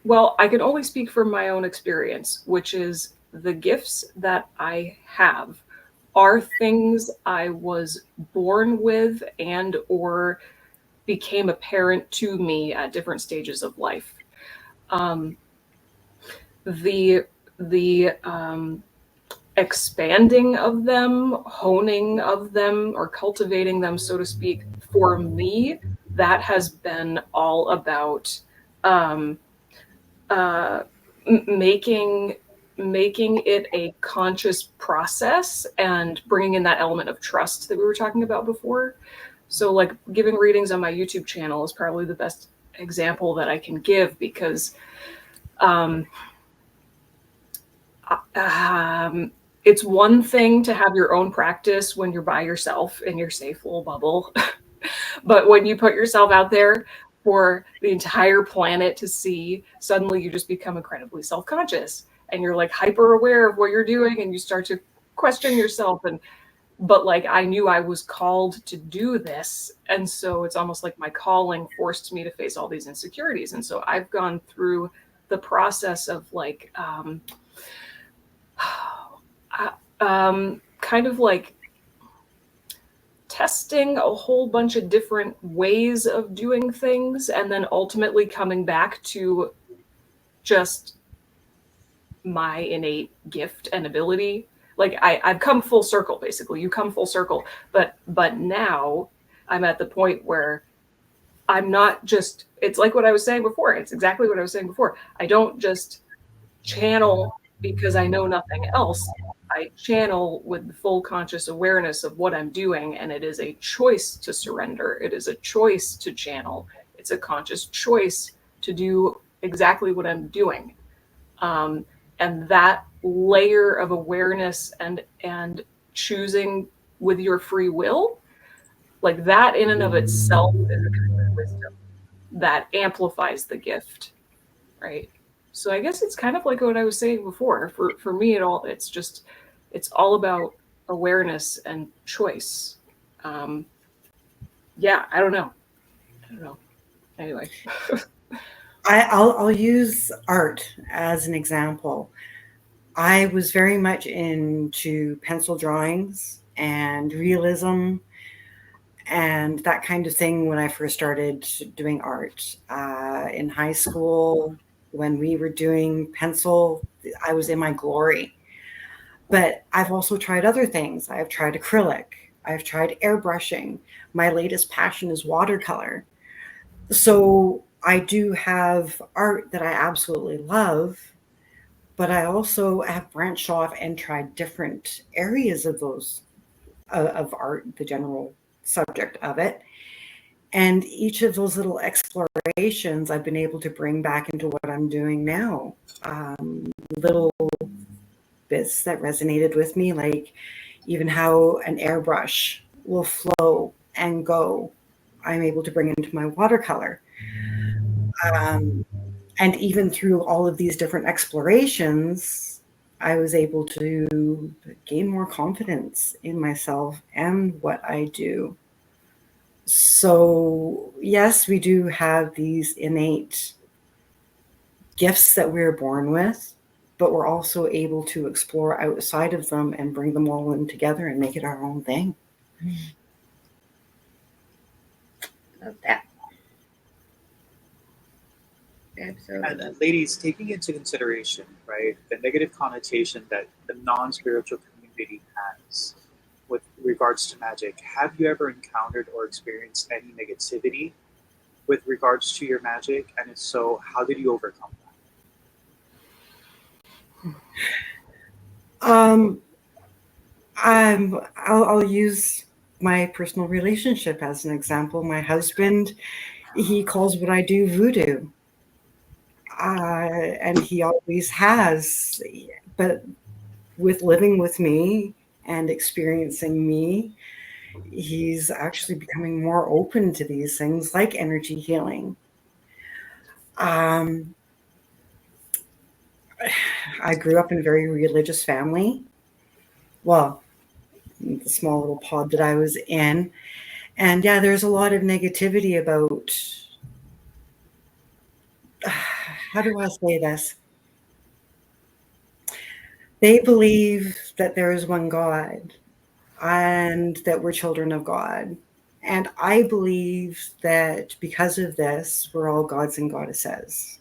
Well, I can only speak from my own experience, which is the gifts that I have are things I was born with and or became apparent to me at different stages of life. The expanding of them, honing of them, or cultivating them, so to speak, for me, that has been all about making it a conscious process and bringing in that element of trust that we were talking about before. So like giving readings on my YouTube channel is probably the best example that I can give, because it's one thing to have your own practice when you're by yourself in your safe little bubble. But when you put yourself out there for the entire planet to see, suddenly you just become incredibly self-conscious and you're like hyper aware of what you're doing, and you start to question yourself. But like I knew I was called to do this, and so it's almost like my calling forced me to face all these insecurities. And so I've gone through the process of like kind of like testing a whole bunch of different ways of doing things, and then ultimately coming back to just my innate gift and ability. Like I've come full circle, basically. You come full circle, but now I'm at the point where I'm not just, it's like what I was saying before. It's exactly what I was saying before. I don't just channel because I know nothing else. I channel with the full conscious awareness of what I'm doing, and it is a choice to surrender. It is a choice to channel. It's a conscious choice to do exactly what I'm doing. And that layer of awareness and choosing with your free will, like that in and of itself is a kind of wisdom that amplifies the gift, right? So I guess it's kind of like what I was saying before. For me, it's all about awareness and choice. Yeah, I don't know. Anyway. I'll use art as an example. I was very much into pencil drawings and realism and that kind of thing when I first started doing art. In high school, when we were doing pencil, I was in my glory. But I've also tried other things. I've tried acrylic. I've tried airbrushing. My latest passion is watercolor. So I do have art that I absolutely love, but I also have branched off and tried different areas of those of art, the general subject of it. And each of those little explorations I've been able to bring back into what I'm doing now. Little bits that resonated with me, like even how an airbrush will flow and go, I'm able to bring into my watercolor. And even through all of these different explorations, I was able to gain more confidence in myself and what I do. So yes, we do have these innate gifts that we're born with, but we're also able to explore outside of them and bring them all in together and make it our own thing. Love that. Absolutely. And ladies, taking into consideration, right, the negative connotation that the non-spiritual community has with regards to magic, have you ever encountered or experienced any negativity with regards to your magic? And if so, how did you overcome that? I'll use my personal relationship as an example. My husband He calls what I do voodoo. And he always has. But with living with me and experiencing me, he's actually becoming more open to these things like energy healing. I grew up in a very religious family. Well, the small little pod that I was in. And yeah, there's a lot of negativity about, how do I say this? They believe that there is one God and that we're children of God. And I believe that because of this, we're all gods and goddesses.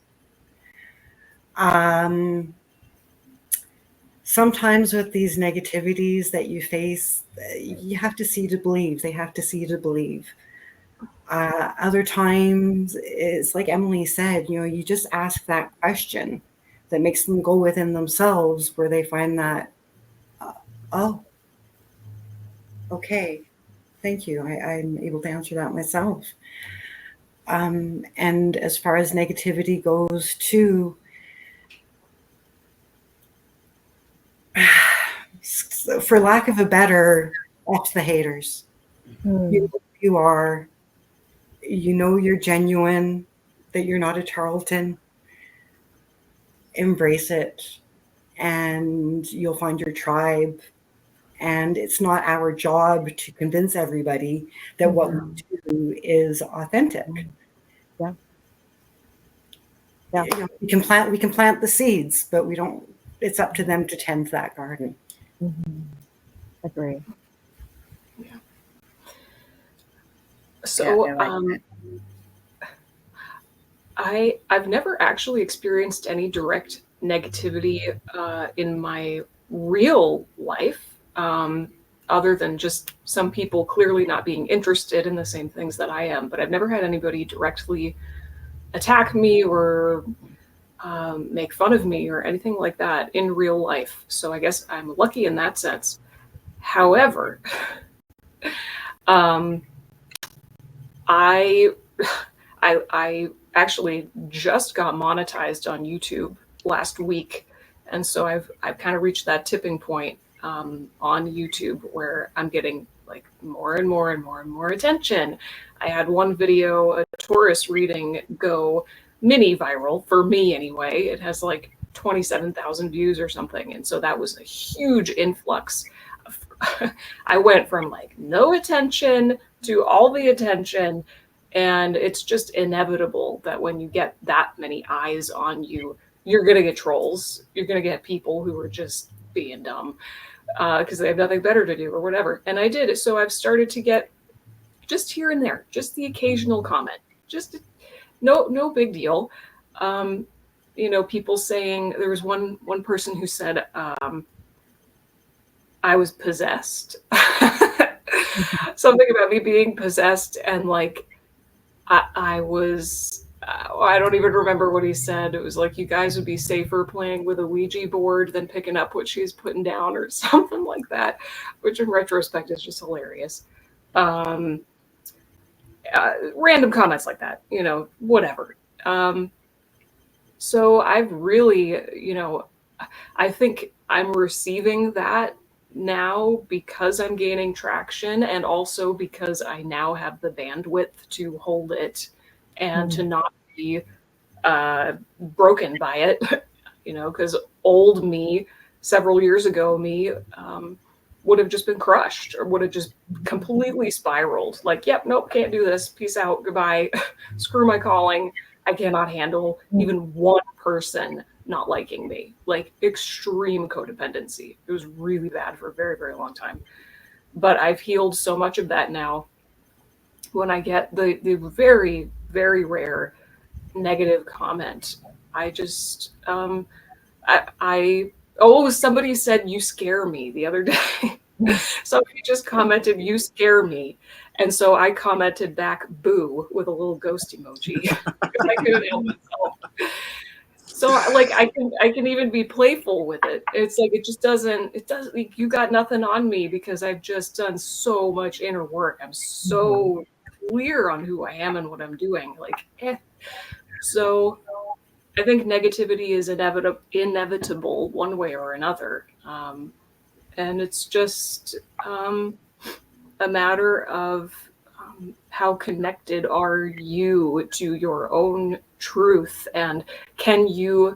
Sometimes with these negativities that you face, you have to see to believe. They have to see to believe. Other times, it's like Emily said, you just ask that question that makes them go within themselves where they find that, oh, okay, thank you. I'm able to answer that myself. And as far as negativity goes too, for lack of a better, F the haters. You are, you're genuine, that you're not a charlatan. Embrace it, and you'll find your tribe. And it's not our job to convince everybody that what we do is authentic. Yeah. We can plant the seeds, but we don't. It's up to them to tend that garden. Agree. Yeah. So I've never actually experienced any direct negativity in my real life, other than just some people clearly not being interested in the same things that I am. But I've never had anybody directly attack me or make fun of me or anything like that in real life. So I guess I'm lucky in that sense. However, I actually just got monetized on YouTube last week, and so I've kind of reached that tipping point on YouTube where I'm getting like more and more and more and more attention. I had one video, a Taurus reading, go mini viral for me anyway. It has like 27,000 views or something, and so that was a huge influx. I went from like no attention to all the attention. And it's just inevitable that when you get that many eyes on you, you're going to get trolls. You're going to get people who are just being dumb because they have nothing better to do or whatever. And I did. So I've started to get just here and there, just the occasional comment, just no big deal. People saying, there was one person who said, I was possessed. Something about me being possessed, and like, I was, I don't even remember what he said. It was like, you guys would be safer playing with a Ouija board than picking up what she's putting down or something like that, which in retrospect is just hilarious. Random comments like that, whatever. So I've really, I think I'm receiving that now because I'm gaining traction, and also because I now have the bandwidth to hold it and to not be broken by it, because old me, several years ago me, would have just been crushed or would have just completely spiraled. Like, yep, nope, can't do this. Peace out. Goodbye. Screw my calling. I cannot handle even one person not liking me. Like, extreme codependency. It was really bad for a very, very long time. But I've healed so much of that now. When I get the very, very rare negative comment, I just, somebody said, "You scare me," the other day. Somebody just commented, "You scare me." And so I commented back, "Boo," with a little ghost emoji because I couldn't help myself. So like I can even be playful with it. It's like it doesn't like, you got nothing on me because I've just done so much inner work. I'm so clear on who I am and what I'm doing. So I think negativity is inevitable one way or another. And it's just a matter of how connected are you to your own truth, and can you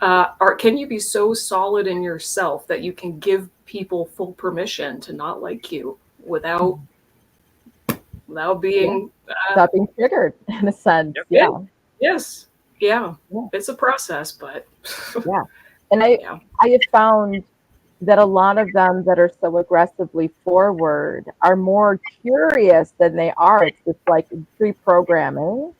be so solid in yourself that you can give people full permission to not like you without being without being triggered in a sense. Yep. Yes. Yeah. It's a process, but yeah. And I have found that a lot of them that are so aggressively forward are more curious than they are. It's just like pre-programming,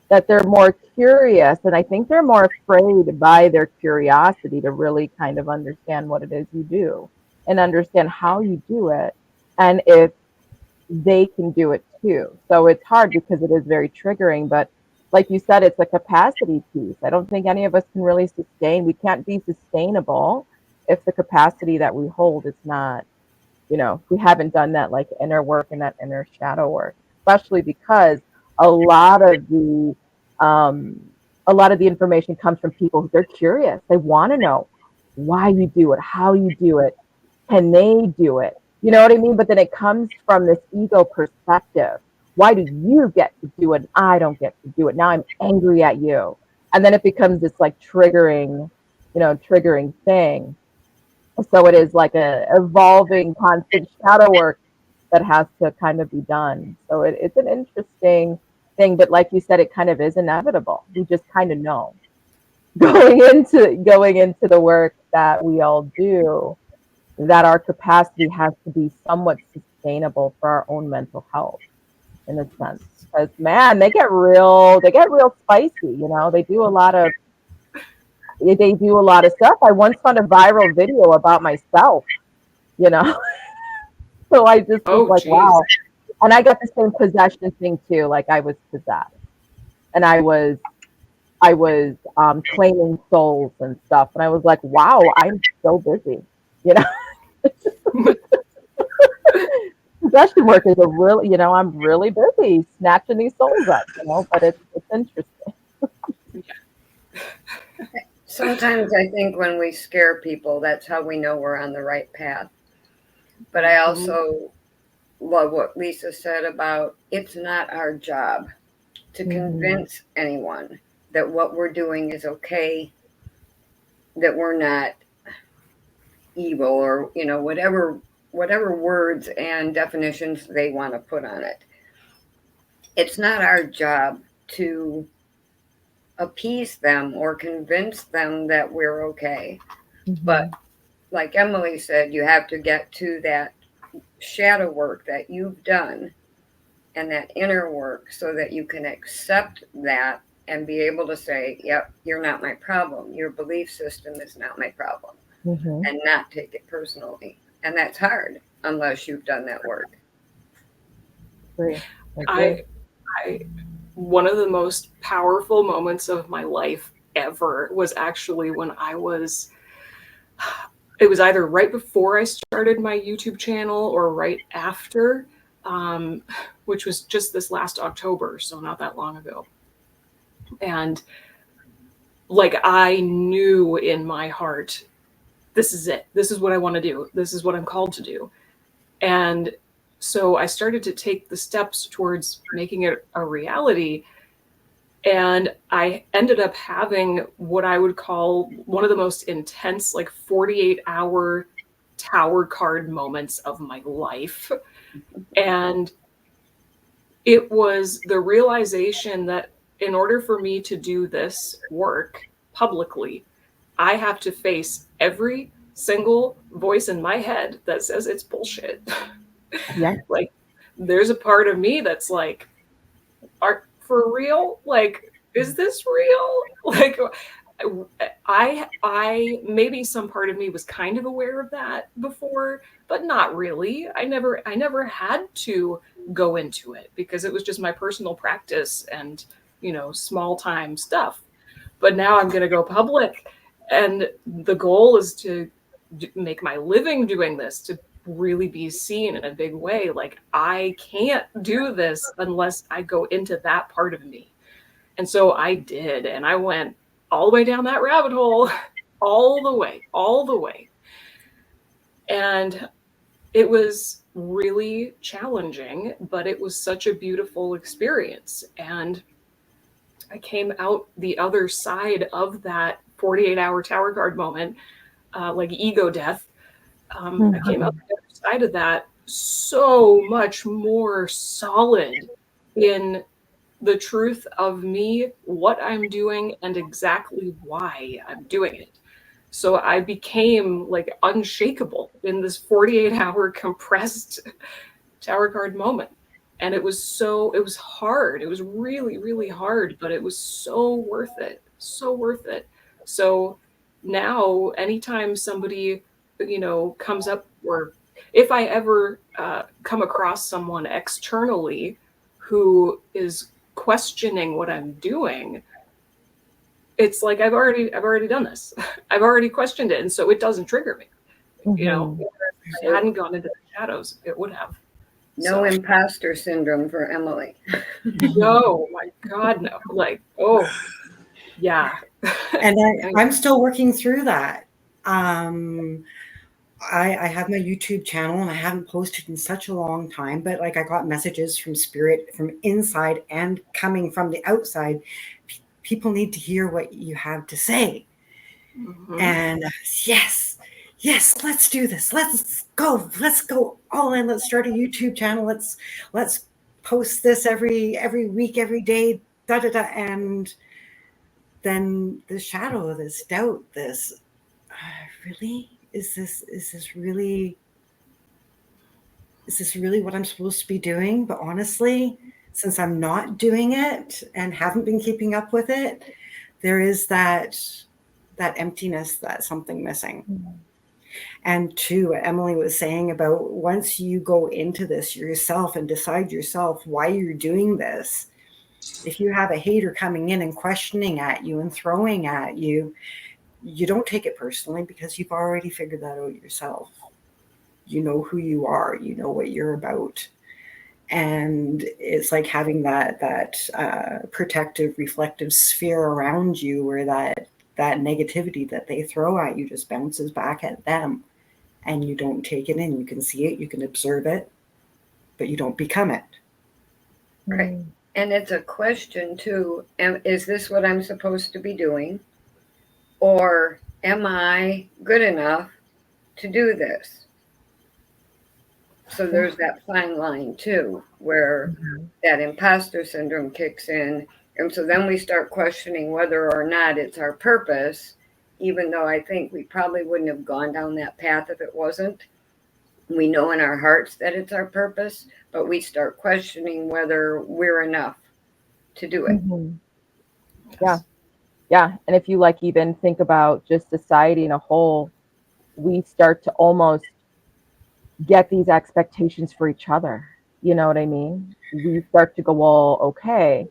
that they're more curious. And I think they're more afraid by their curiosity to really kind of understand what it is you do and understand how you do it, and if they can do it too. So it's hard because it is very triggering, but like you said, it's a capacity piece. I don't think any of us can really sustain. We can't be sustainable if the capacity that we hold is not, we haven't done that like inner work and that inner shadow work, especially because a lot of the information comes from people who they're curious. They want to know why you do it, how you do it, can they do it? You know what I mean? But then it comes from this ego perspective. Why do you get to do it and I don't get to do it? Now I'm angry at you. And then it becomes this like triggering thing. So it is like a evolving constant shadow work that has to kind of be done. So it's an interesting thing, but like you said, it kind of is inevitable. We just kind of know going into the work that we all do, that our capacity has to be somewhat sustainable for our own mental health, in a sense. Because man, they get real spicy. They do a lot of stuff. I once found a viral video about myself. So I just was like, geez. Wow. And I got the same possession thing too. Like I was possessed, and I was claiming souls and stuff. And I was like, wow, I'm so busy. Possession work is I'm really busy snatching these souls up, but it's interesting. Sometimes I think when we scare people, that's how we know we're on the right path. But I also love what Lisa said about it's not our job to convince anyone that what we're doing is okay, that we're not evil, or whatever words and definitions they want to put on it. It's not our job to appease them or convince them that we're okay. But like Emily said, you have to get to that shadow work that you've done and that inner work so that you can accept that and be able to say, yep, you're not my problem. Your belief system is not my problem. And not take it personally. And that's hard unless you've done that work. One of the most powerful moments of my life ever was actually when it was either right before I started my YouTube channel or right after, which was just this last October, so not that long ago. And like I knew in my heart, this is it. This is what I want to do. This is what I'm called to do. And so I started to take the steps towards making it a reality. And I ended up having what I would call one of the most intense, like 48-hour tower card moments of my life. And it was the realization that in order for me to do this work publicly, I have to face every single voice in my head that says it's bullshit. Yeah. Like, there's a part of me that's like, are for real? Like, is this real? Like, I maybe some part of me was kind of aware of that before, but not really. I never had to go into it because it was just my personal practice and, small time stuff. But now I'm going to go public. And the goal is to make my living doing this, to really be seen in a big way. Like, I can't do this unless I go into that part of me. And so I did, and I went all the way down that rabbit hole, all the way. And it was really challenging, but it was such a beautiful experience. And I came out the other side of that 48-hour tower guard moment, like ego death. I came out the other side of that so much more solid in the truth of me, what I'm doing, and exactly why I'm doing it. So I became like unshakable in this 48-hour compressed tower guard moment. And it was hard. It was really, really hard, but it was so worth it. So worth it. So now, anytime somebody, comes up, or if I ever come across someone externally who is questioning what I'm doing, it's like I've already done this. I've already questioned it, and so it doesn't trigger me. If I hadn't gone into the shadows, it would have. No imposter syndrome for Emily. No, my God, no. Like, oh, yeah. And I'm still working through that. I have my YouTube channel and I haven't posted in such a long time, but like I got messages from spirit from inside and coming from the outside. People need to hear what you have to say. Mm-hmm. And yes, let's do this. Let's go all in. Let's start a YouTube channel. Let's post this every week, every day, and then the shadow of this doubt, this really, is this really what I'm supposed to be doing? But honestly, since I'm not doing it and haven't been keeping up with it, there is that emptiness, that something missing. Mm-hmm. And too, what Emily was saying about once you go into this yourself and decide yourself why you're doing this, if you have a hater coming in and questioning at you and throwing at you, you don't take it personally because you've already figured that out yourself. You know who you are, you know what you're about. And it's like having that protective, reflective sphere around you where that negativity that they throw at you just bounces back at them. And you don't take it in. You can see it, you can observe it, but you don't become it. Right. And it's a question too, is this what I'm supposed to be doing? Or am I good enough to do this? So there's that fine line too, where that imposter syndrome kicks in. And so then we start questioning whether or not it's our purpose, even though I think we probably wouldn't have gone down that path if it wasn't. We know in our hearts that it's our purpose, but we start questioning whether we're enough to do it. Mm-hmm. Yeah. And if you like even think about just society in a whole, we start to almost get these expectations for each other. You know what I mean? We start to go, well, okay,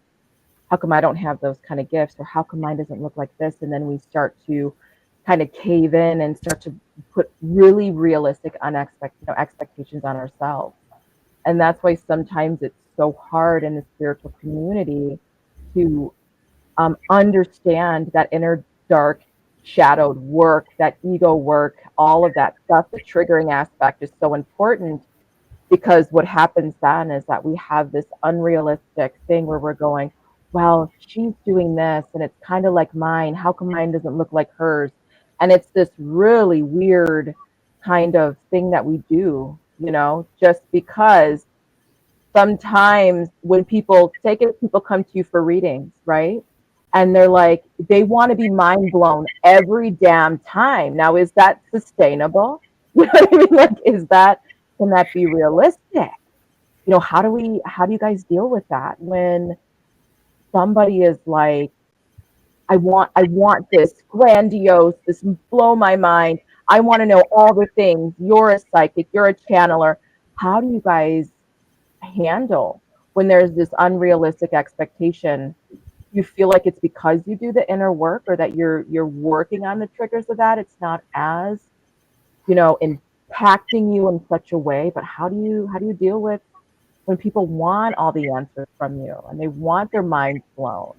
how come I don't have those kind of gifts? Or how come mine doesn't look like this? And then we start to kind of cave in and start to put really realistic, expectations on ourselves. And that's why sometimes it's so hard in the spiritual community to understand that inner dark shadowed work, that ego work, all of that stuff. The triggering aspect is so important, because what happens then is that we have this unrealistic thing where we're going, well, she's doing this and it's kind of like mine. How come mine doesn't look like hers? And it's this really weird kind of thing that we do, just because sometimes when people come to you for readings, right? And they're like, they want to be mind blown every damn time. Now, is that sustainable? You know what I mean? Like, can that be realistic? How do you guys deal with that when somebody is like, I want this grandiose, this blow my mind. I want to know all the things. You're a psychic, you're a channeler. How do you guys handle when there's this unrealistic expectation? You feel like it's because you do the inner work, or that you're working on the triggers of that, it's not as impacting you in such a way, but how do you deal with when people want all the answers from you and they want their minds blown?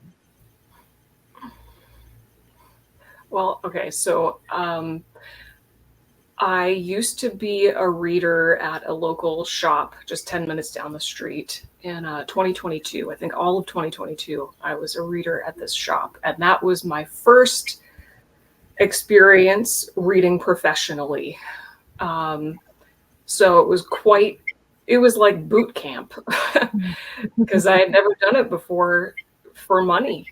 Well, okay, so I used to be a reader at a local shop just 10 minutes down the street in 2022. I think all of 2022, I was a reader at this shop. And that was my first experience reading professionally. So it was like boot camp because I had never done it before for money.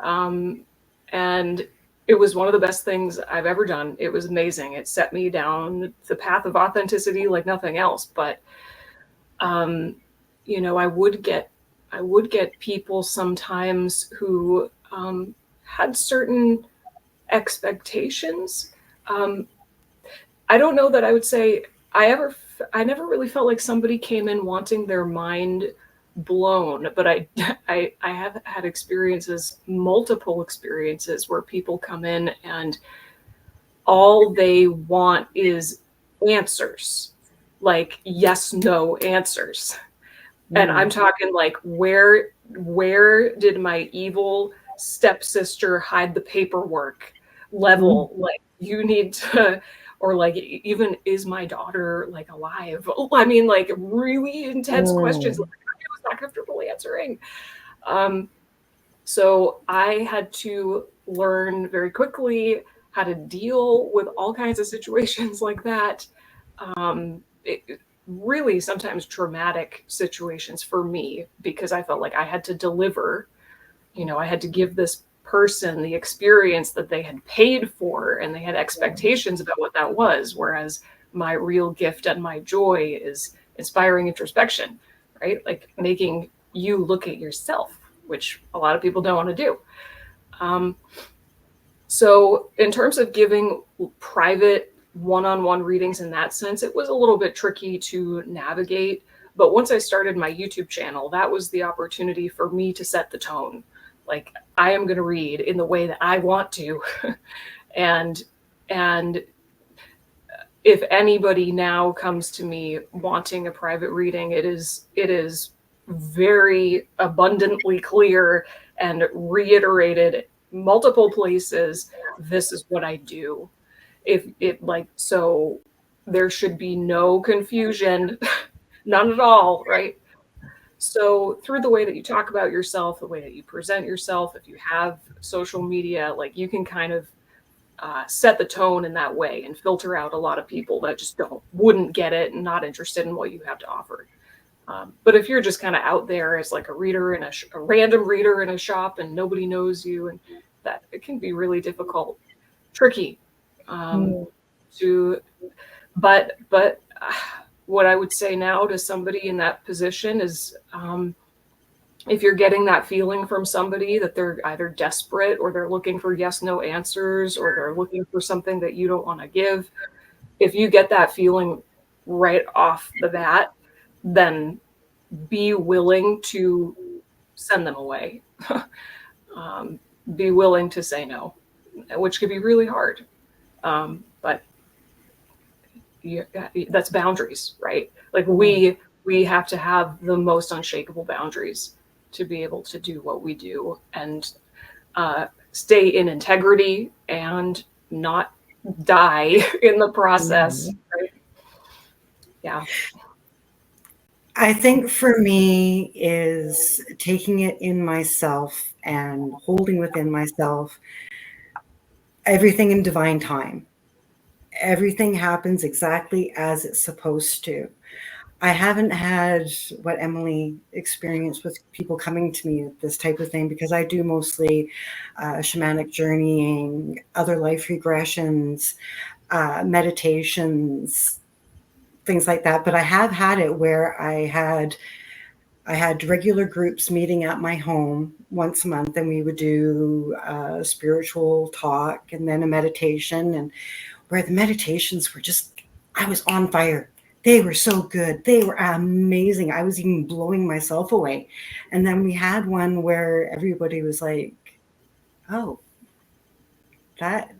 And it was one of the best things I've ever done. It was amazing. It set me down the path of authenticity like nothing else. But, you know, I would get people sometimes who had certain expectations. I don't know that I would say I never really felt like somebody came in wanting their mind blown, but I have had multiple experiences where people come in and all they want is answers, like yes, no answers. And I'm talking like, where did my evil stepsister hide the paperwork level? Like, you need to, or like, even, is my daughter like alive? I mean, like really intense questions like I was not comfortable answering. So I had to learn very quickly how to deal with all kinds of situations like that. Really sometimes traumatic situations for me, because I felt like I had to deliver, you know, I had to give this person the experience that they had paid for, and they had expectations about what that was. Whereas my real gift and my joy is inspiring introspection, right? Like making you look at yourself, which a lot of people don't want to do. So in terms of giving private one-on-one readings in that sense, it was a little bit tricky to navigate. But once I started my YouTube channel, that was the opportunity for me to set the tone. Like, I am going to read in the way that I want to. and if anybody now comes to me wanting a private reading, it is very abundantly clear and reiterated multiple places, this is what I do. If it like, so there should be no confusion, none at all, right? So through the way that you talk about yourself, the way that you present yourself, if you have social media, like you can kind of set the tone in that way and filter out a lot of people that just wouldn't get it and not interested in what you have to offer. But if you're just kind of out there as like a reader in a random reader in a shop and nobody knows you, and that it can be really difficult, tricky but what I would say now to somebody in that position is, if you're getting that feeling from somebody that they're either desperate or they're looking for yes, no answers, or they're looking for something that you don't want to give, if you get that feeling right off the bat, then be willing to send them away. Be willing to say no, which could be really hard. But that's boundaries, right? Like we have to have the most unshakable boundaries to be able to do what we do and stay in integrity and not die in the process. Right? Yeah. I think for me is taking it in myself and holding within myself everything in divine time. Everything happens exactly as it's supposed to. I haven't had what Emily experienced with people coming to me with this type of thing, because I do mostly shamanic journeying, other life regressions, meditations, things like that. But I have had it where I had regular groups meeting at my home once a month, and we would do spiritual talk and then a meditation, and where the meditations were just, I was on fire. They were so good. They were amazing. I was even blowing myself away. And then we had one where everybody was like, oh, that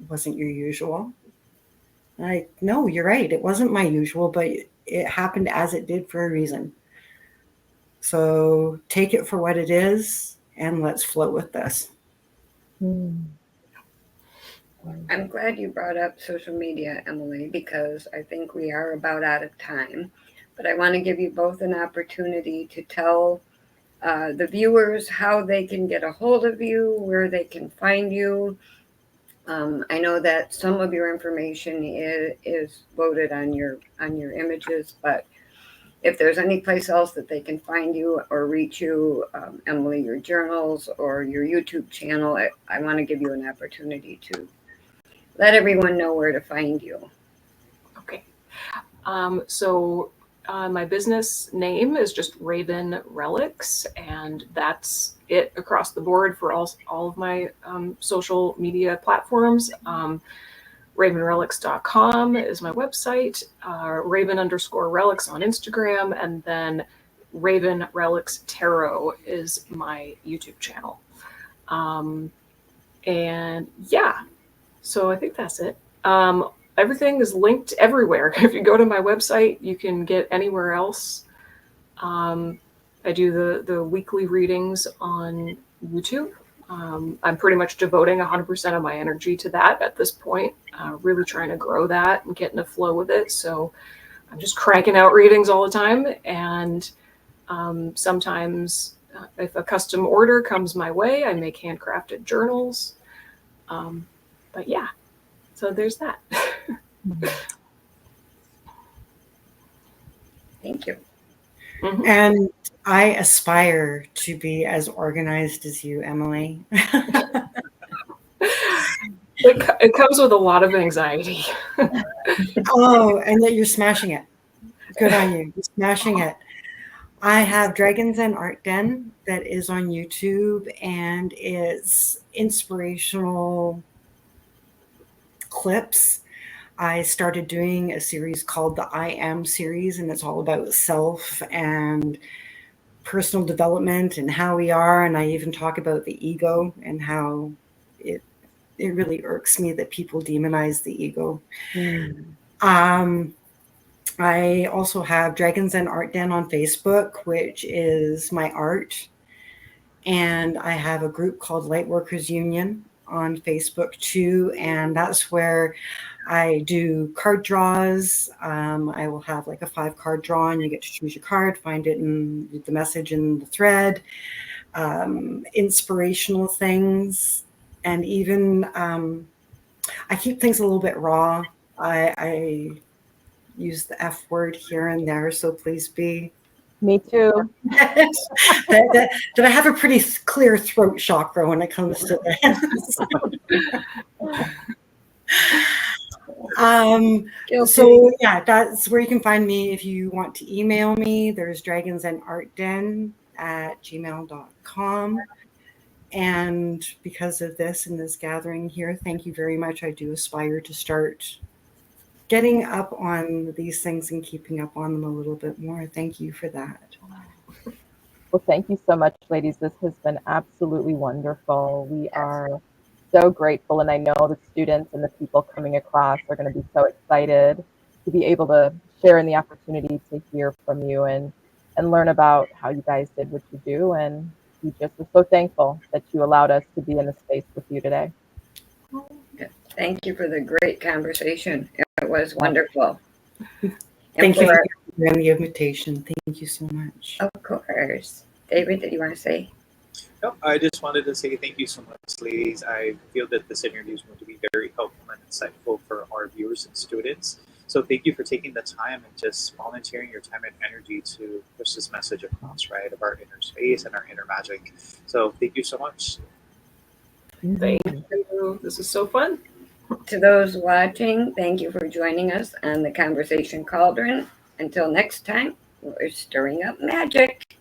wasn't your usual. No, you're right. It wasn't my usual, but it happened as it did for a reason. So take it for what it is and let's float with this. I'm glad you brought up social media, Emily, because I think we are about out of time. But I want to give you both an opportunity to tell the viewers how they can get a hold of you, where they can find you. I know that some of your information is loaded on your images, but if there's any place else that they can find you or reach you, Emily, your journals or your YouTube channel, I want to give you an opportunity to let everyone know where to find you. Okay. So my business name is just Raven Relics, and that's it across the board for all of my social media platforms. RavenRelics.com is my website, Raven_Relics on Instagram, and then Raven Relics Tarot is my YouTube channel. And yeah, so I think that's it. Everything is linked everywhere. If you go to my website, you can get anywhere else. I do the weekly readings on YouTube. I'm pretty much devoting 100% of my energy to that at this point, really trying to grow that and get in a flow with it. So I'm just cranking out readings all the time. And sometimes if a custom order comes my way, I make handcrafted journals. But yeah, so there's that. Thank you. Mm-hmm. And I aspire to be as organized as you, Emily. It comes with a lot of anxiety. Oh, and that you're smashing it. Good on you. You're smashing it. I have Dragons and Art Den that is on YouTube, and it's inspirational clips. I started doing a series called the I Am series, and it's all about self and personal development and how we are. And I even talk about the ego and how it really irks me that people demonize the ego. I also have Dragons and Art Den on Facebook, which is my art. And I have a group called Lightworkers Union on Facebook too. And that's where I do card draws. I will have like a 5-card draw, and you get to choose your card, find it in the message in the thread, inspirational things. And even I keep things a little bit raw. I use the F word here and there, so please be. Me too. that I have a pretty clear throat chakra when it comes to that. So yeah, that's where you can find me. If you want to email me, there's dragonsandartden@gmail.com. And because of this and this gathering here, thank you very much. I do aspire to start getting up on these things and keeping up on them a little bit more. Thank you for that. Well, thank you so much, ladies. This has been absolutely wonderful. We are so grateful, and I know the students and the people coming across are going to be so excited to be able to share in the opportunity to hear from you and learn about how you guys did what you do. And we just are so thankful that you allowed us to be in the space with you today. Thank you for the great conversation. It was wonderful. Thank you for the invitation. Thank you so much. Of course. David, did you want to say? No, I just wanted to say thank you so much, ladies. I feel that this interview is going to be very helpful and insightful for our viewers and students. So thank you for taking the time and just volunteering your time and energy to push this message across, right, of our inner space and our inner magic. So thank you so much. Thank you. This is so fun. To those watching, thank you for joining us on the Conversation Cauldron. Until next time, we're stirring up magic.